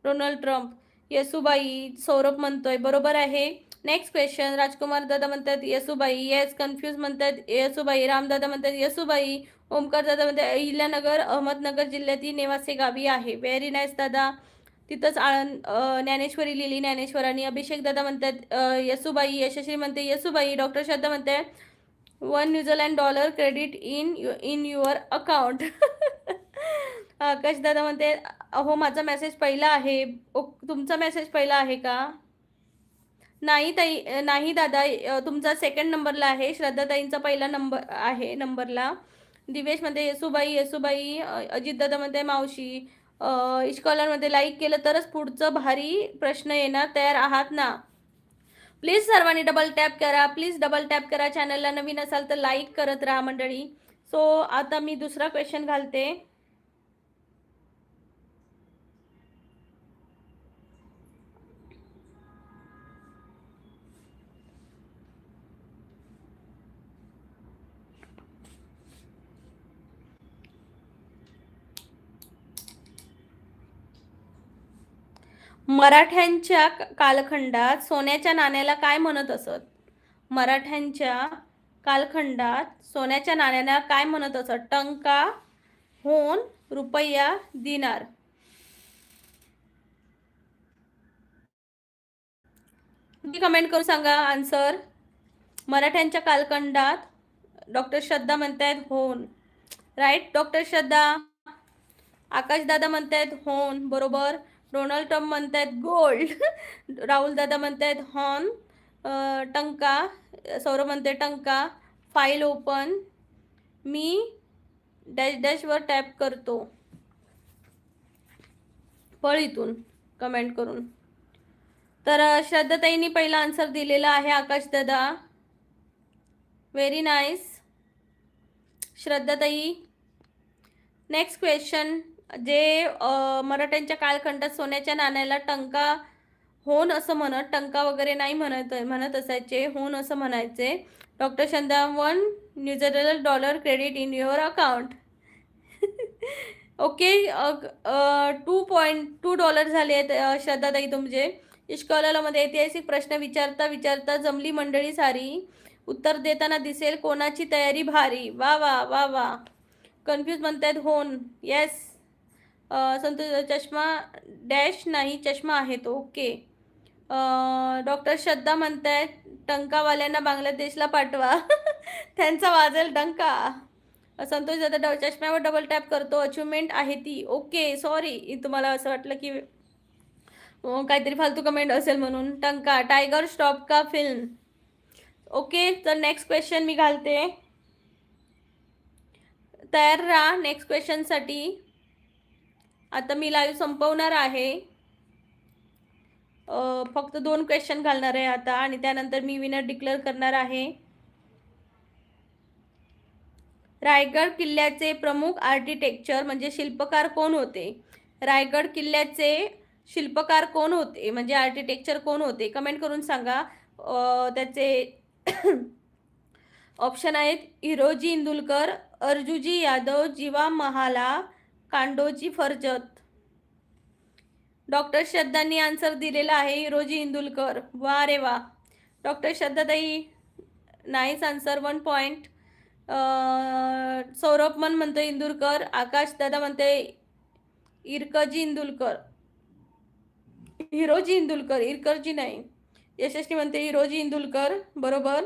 Donald Trump. येसुबाई. सौरभ म्हणतोय बरोबर आहे. Next question. राजकुमार दादा म्हणतात येसुबाई. येस. कन्फ्यूज म्हणतात येसुबाई. रामदादा म्हणतात येसुबाई. ओमकार दादा म्हणतात अहिल्यानगर अहमदनगर जिल्ह्यातील नेवासे गावी आहे. व्हेरी नाईस दादा. तिथंच ज्ञानेश्वरी लिहिली ज्ञानेश्वरांनी. अभिषेक दादा म्हणतात येसुबाई. यशस्वी म्हणते येसुबाई. डॉक्टर श्रद्धा म्हणते $1 क्रेडिट इन युअर अकाउंट. आकाश दादा म्हणते अहो माझा मेसेज पहिला आहे. तुमचा मेसेज पहिला आहे का? नाही ताई, नाही दादा, तुमचा सेकंड नंबरला आहे. श्रद्धाताईंचा पहिला नंबर आहे नंबरला. दिवेश म्हणते येसुबाई येसुबाई. अजित दादा म्हणते मावशी. इश्कॉलरमध्ये लाईक केलं तरच पुढचं भारी प्रश्न येणार. तयार आहात ना? प्लीज सर्वांनी डबल टॅप करा. प्लीज डबल टॅप करा. चॅनलला नवीन असाल तर लाईक करत राहा मंडळी. सो आता मी दुसरा क्वेश्चन घालते. मराठ्यांच्या कालखंडात सोन्याच्या नाण्याला काय म्हणत असत? मराठ्यांच्या कालखंडात सोन्याच्या नाण्याला काय म्हणत असत? टंका, होन, रुपया, दिनार. कमेंट करून सांगा आन्सर. मराठ्यांच्या कालखंडात. डॉक्टर श्रद्धा म्हणतायत होन. राईट डॉक्टर श्रद्धा. आकाश दादा म्हणतायत होन. बरोबर. डोनाल्ड ट्रम्प म्हणतायत गोल्ड. राहुल दादा म्हणतायत हॉर्न. टंका. सौरभ म्हणते टंका. File open. मी डॅश डॅशवर टॅप करतो. फळ इथून कमेंट करून. तर श्रद्धाताईंनी पहिला आन्सर दिलेला आहे आकाश दादा. व्हेरी नाईस श्रद्धाताई. Next question. जे मराठ्यांच्या कालखंडात सोन्याच्या नाण्याला टंका होन असं म्हणत, टंका वगैरे नाही म्हणत असायचे, होन असं म्हणायचे. डॉक्टर शंदा one New Zealand dollar credit in your account. Okay. $2.2 झाले आहेत श्रद्धाताई तुमचे. इश्कॉलामध्ये ऐतिहासिक प्रश्न विचारता विचारता जमली मंडळी सारी, उत्तर देताना दिसेल कोणाची तयारी भारी. वा वा वा वा. कन्फ्यूज म्हणतायत होन. येस. संतोष चष्मा डॅश नाही, चष्मा आहे तो. ओके. डॉक्टर श्रद्धा म्हणतायत टंकावाल्यांना बांगलादेशला पाठवा. त्यांचा वाजेल डंका. संतोष दादा चष्म्यावर डबल टॅप करतो, अचिव्हमेंट आहे ती. ओके सॉरी, तुम्हाला असं वाटलं की काहीतरी फालतू कमेंट असेल म्हणून. टंका टायगर स्टॉप का फिल्म. ओके. तर नेक्स्ट क्वेश्चन मी घालते, तयार राहा नेक्स्ट क्वेश्चनसाठी. आता मी लाईव्ह संपवणार आहे. फक्त 2 क्वेश्चन घालणार आहे आता आणि त्यानंतर मी विनर डिक्लेअर करणार आहे. रायगड किल्ल्याचे प्रमुख आर्किटेक्चर म्हणजे शिल्पकार कोण होते? रायगड किल्ल्याचे शिल्पकार कोण होते म्हणजे आर्किटेक्चर कोण होते? कमेंट करून सांगा. त्याचे ऑप्शन आहेत हिरोजी इंदुलकर, अर्जुजी यादव, जीवा महाला, कांडोजी फरजत. डॉक्टर श्रद्धांनी आन्सर दिलेला आहे हिरोजी इंदुलकर. वा रे वा. डॉक्टर श्रद्धाताई नाईस आन्सर, 1 पॉईंट. सौरभ मन म्हणतो इंदुरकर, आकाश दादा म्हणते इरकजी इंदुलकर, हिरोजी इंदुलकर, इरकरजी नाही. यशस्वी म्हणते हिरोजी इंदुलकर, बरोबर.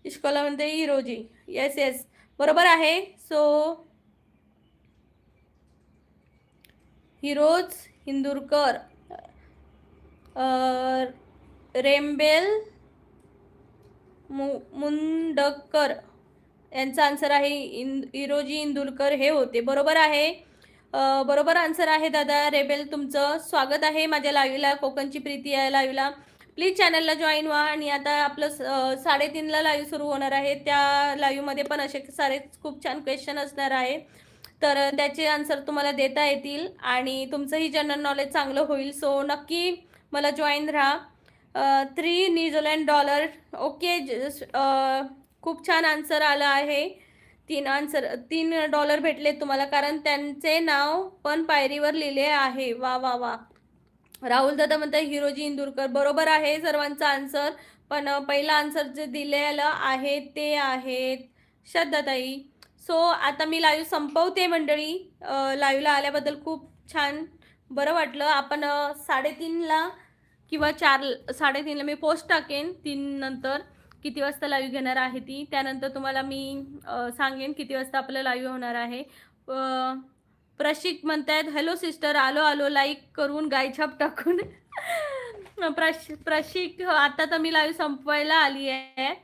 इश्कला म्हणते हिरोजी. येस येस बरोबर आहे. So heroes Indurkar, Rambouillet Mundkar यांचा आन्सर आहे हिरोजी इंदुलकर हे होते. बरोबर आहे. बरोबर आन्सर आहे दादा. रेबेल तुमचं स्वागत आहे माझ्या लाईव्हला. कोकणची प्रीती आहे लाईव्हला. प्लीज चॅनलला जॉईन व्हा. आणि आता आपलं 3:30ला लाईव्ह सुरू होणार आहे. त्या लाईव्हमध्ये पण असे सारे खूप छान क्वेश्चन असणार आहे, तर त्याचे आन्सर तुम्हाला देता येतील आणि तुमचंही जनरल नॉलेज चांगलं होईल. सो नक्की मला जॉईन राहा. $3 ओके. खूप छान आन्सर आला आहे. 3 डॉलर भेटले तुम्हाला कारण त्यांचे नाव पण पायरीवर लिहिले आहे. वा वा वा. राहुल दादा म्हणतात हिरोजी इंदुरकर. बरोबर आहे सर्वांचा आन्सर, पण पहिला आन्सर जे दिलेलं आहे ते आहेत श्रद्धाताई. सो आता मी लाईव्ह संपवते मंडळी. लाईव्हला आल्याबद्दल खूप छान बरं वाटलं. आपण 3:30ला किंवा 3:30ला मी पोस्ट टाकेन 3 नंतर किती वाजता लाईव्ह घेणार आहे ती. त्यानंतर तुम्हाला मी सांगेन किती वाजता आपलं लाईव्ह होणार आहे. प्रशिक म्हणतायत हॅलो सिस्टर, आलो लाईक करून गायछाप टाकून. प्रशिक आता तर मी लाईव्ह संपवायला आली आहे.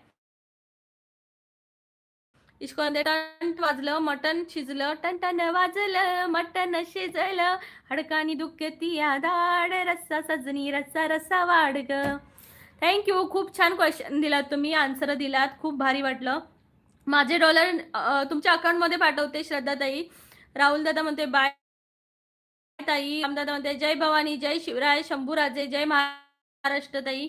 इश्कोमध्ये टन वाजलं, मटन शिजलं, टन वाजलं, मटन शिजलं, हडकानी दुखती दाड, रस्सा सजनी रस्सा रस्सा वाढ ग. थँक्यू. खूप छान क्वेश्चन दिलात तुम्ही, आन्सर दिलात, खूप भारी वाटलं. माझे डॉलर तुमच्या अकाउंटमध्ये पाठवते श्रद्धाताई. राहुल दादा म्हणते बाय ताई. रामदादा म्हणते जय भवानी, जय शिवराय, शंभूराजे, जय महाराष्ट्र ताई.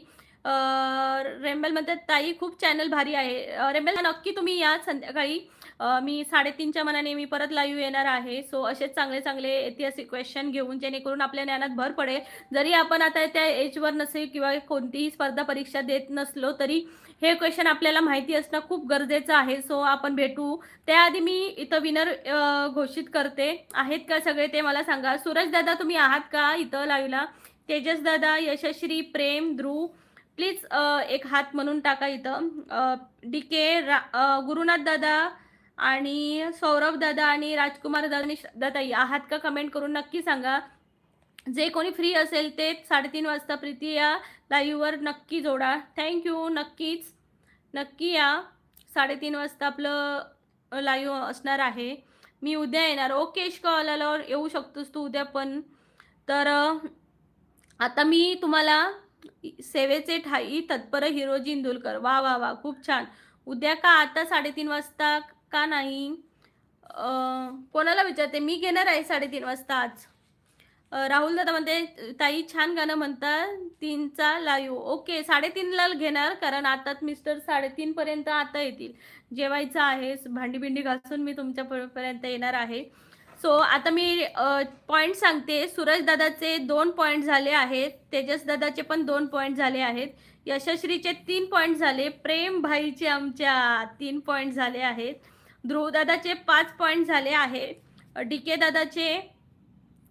रेम्बल म्हणतात ताई खूप चॅनल भारी आहे. रेम्बल नक्की तुम्ही या संध्याकाळी. मी 3:30च्या मनाने मी परत लाईव्ह येणार आहे. सो असेच चांगले चांगले ऐतिहासिक क्वेश्चन घेऊन जेणेकरून आपल्या ज्ञानात भर पडेल. जरी आपण आता त्या एजवर नसेल किंवा कोणतीही स्पर्धा परीक्षा देत नसलो तरी हे क्वेश्चन आपल्याला माहिती असणं खूप गरजेचं आहे. सो आपण भेटू. त्याआधी मी इथं विनर घोषित करते. आहेत का सगळे ते मला सांगा. सूरज दादा तुम्ही आहात का इथं लाईव्हला? तेजस दादा, यशश्री, प्रेम, ध्रुव प्लीज एक हात म्हणून टाका इथं. DK, गुरुनाथ दादा आणि सौरभ दादा आणि राजकुमार दादा आणि श्रद्धाताई आहात का? कमेंट करून नक्की सांगा. जे कोणी फ्री असेल ते 3:30 वाजता प्रीती या लाईव्हवर नक्की जोडा. थँक्यू. नक्की या. 3:30 वाजता आपलं लाईव्ह असणार आहे. मी उद्या येणार. ओके इश्कॉल आल्यावर येऊ शकतोस तू उद्या पण. तर आता मी तुम्हाला सेवेचे ठाई तत्पर हिरोजी इंदुलकर, वा वा वा, खूप छान. उद्या का आता 3:30 वाजता का नाही? कोणाला विचारते, मी घेणार आहे 3:30 वाजता आज. राहुल दादा म्हणते, ताई छान गाणं म्हणतात, 3चा लाईव्ह. ओके, 3:30ला घेणार, कारण आता मिस्टर 3:30 पर्यंत आता येतील. जेवायचं आहे, भांडी-बिंडी घासून मी तुमच्या पर्यंत येणार आहे. सो आता मी पॉइंट सांगते. सूरज दादाचे 2 पॉइंट झाले आहेत. तेजस दादाचे पण 2 पॉइंट झाले आहेत. यशश्रीचे 3 पॉइंट झाले. प्रेम भाईचे आमच्या 3 पॉइंट झाले आहेत. ध्रुव दादाचे 5 पॉइंट झाले आहेत. DK दादाचे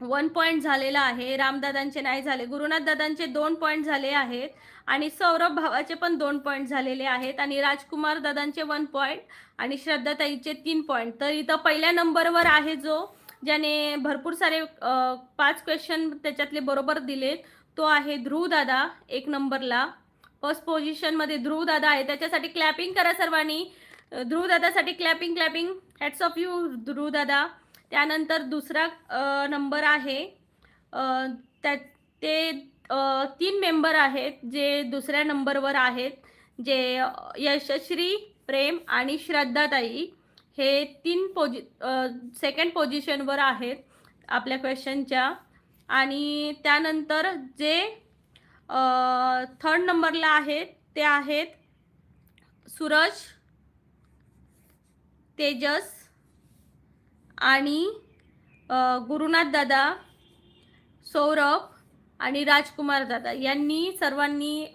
1 पॉइंट झालेला आहे. रामदादांचे नाही झाले. गुरुनाथ दादांचे 2 पॉइंट झाले आहेत आणि सौरभ भावाचे पण 2 पॉइंट झालेले आहेत आणि राजकुमार दादांचे 1 पॉइंट आणि श्रद्धाताईचे 3 पॉइंट. तर इथं पहिल्या नंबरवर आहे जो ज्याने भरपूर सारे 5 क्वेश्चन त्याच्यातले बरोबर दिलेत, तो आहे ध्रुव दादा 1 नंबरला. फर्स्ट पोझिशनमध्ये ध्रुव दादा आहे. त्याच्यासाठी क्लॅपिंग करा सर्वांनी. ध्रुव दादासाठी क्लॅपिंग. हॅट्स ऑफ यू ध्रुव दादा. त्यानंतर दुसरा नंबर आहे ते 3 मेंबर आहेत जे दुसऱ्या नंबरवर आहेत, जे यशश्री, प्रेम आणि श्रद्धाताई. हे 3 सेकंड पोझिशनवर आहेत आपल्या क्वेश्चनच्या. आणि त्यानंतर जे 3rd नंबरला आहेत ते आहेत सूरज, तेजस आणि गुरुनाथ दादा, सौरभ आणि राजकुमार दादा यांनी सर्वांनी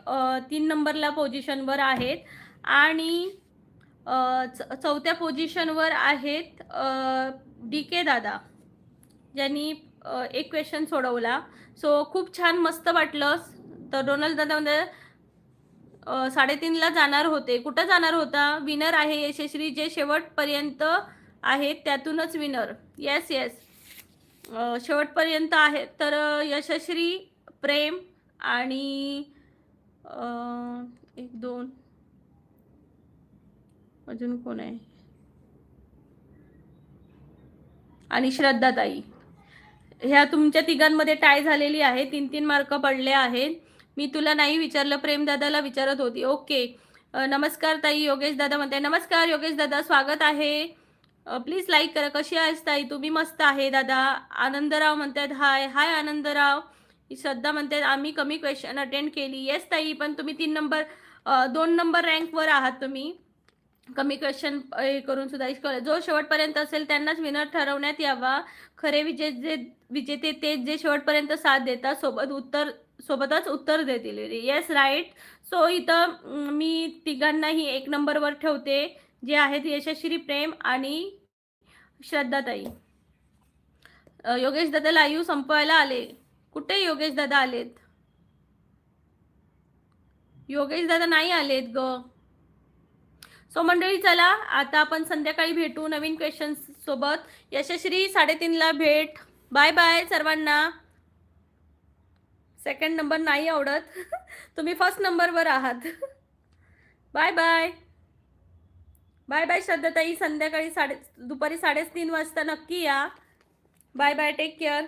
3 नंबरला पोझिशनवर आहेत. आणि चौथ्या पोझिशनवर आहेत DK दादा, ज्यांनी 1 क्वेश्चन सोडवला. सो खूप छान, मस्त वाटलं. तर डोनाल्ड दादा म्हणजे 3:30ला जाणार होते. कुठं जाणार होता? विनर आहे यशश्री, जे शेवटपर्यंत आहेत त्यातूनच विनर. येस, शेवटपर्यंत आहेत. तर यशश्री, प्रेम आणि 1 2 अजून कोण आहे? आणि श्रद्धाताई. ह्या तुमच्या तिघांमध्ये टाय झालेली आहे. 3-3 मार्क पडले आहेत. मी तुला नाही विचारलं, प्रेम दादाला विचारत होती. ओके. नमस्कार ताई. योगेश दादा म्हणते, नमस्कार योगेश दादा, स्वागत आहे. प्लीज लाईक करा. कशी आहेस ताई? तुम्ही मस्त आहे दादा. आनंदराव म्हणतात हाय. हाय आनंदराव. श्रद्धा म्हणतात आम्ही कमी क्वेश्चन अटेंड केली. येस ताई, पण तुम्ही 2 नंबर रँकवर आहात. तुम्ही कमी क्वेश्चन करून सुद्धा जो शेवटपर्यंत असेल त्यांनाच विनर ठरवण्यात यावा. खरे विजेते तेच जे शेवटपर्यंत साथ देतात, सोबतच उत्तर देतील. Yes, right. सो इथं मी तिघांनाही 1 नंबरवर ठेवते, जे आहेत यशश्री, प्रेम आणि श्रद्धाताई. योगेश दादा लाईव्ह संपवायला आले. कुठे योगेश दादा आलेत? योगेश दादा नाही आलेत ग. सो मंडळी, चला आता आपण संध्याकाळी भेटू नवीन क्वेश्चन सोबत. यशश्री 3:30ला भेट. बाय बाय सर्वांना. 2nd नंबर नाही आवडत. तुम्ही 1st नंबरवर आहात. Bye bye. बाय बाय श्रद्धाताई. संध्याकाळी दुपारी 3:30 वाजता नक्की या. Bye bye. Take care.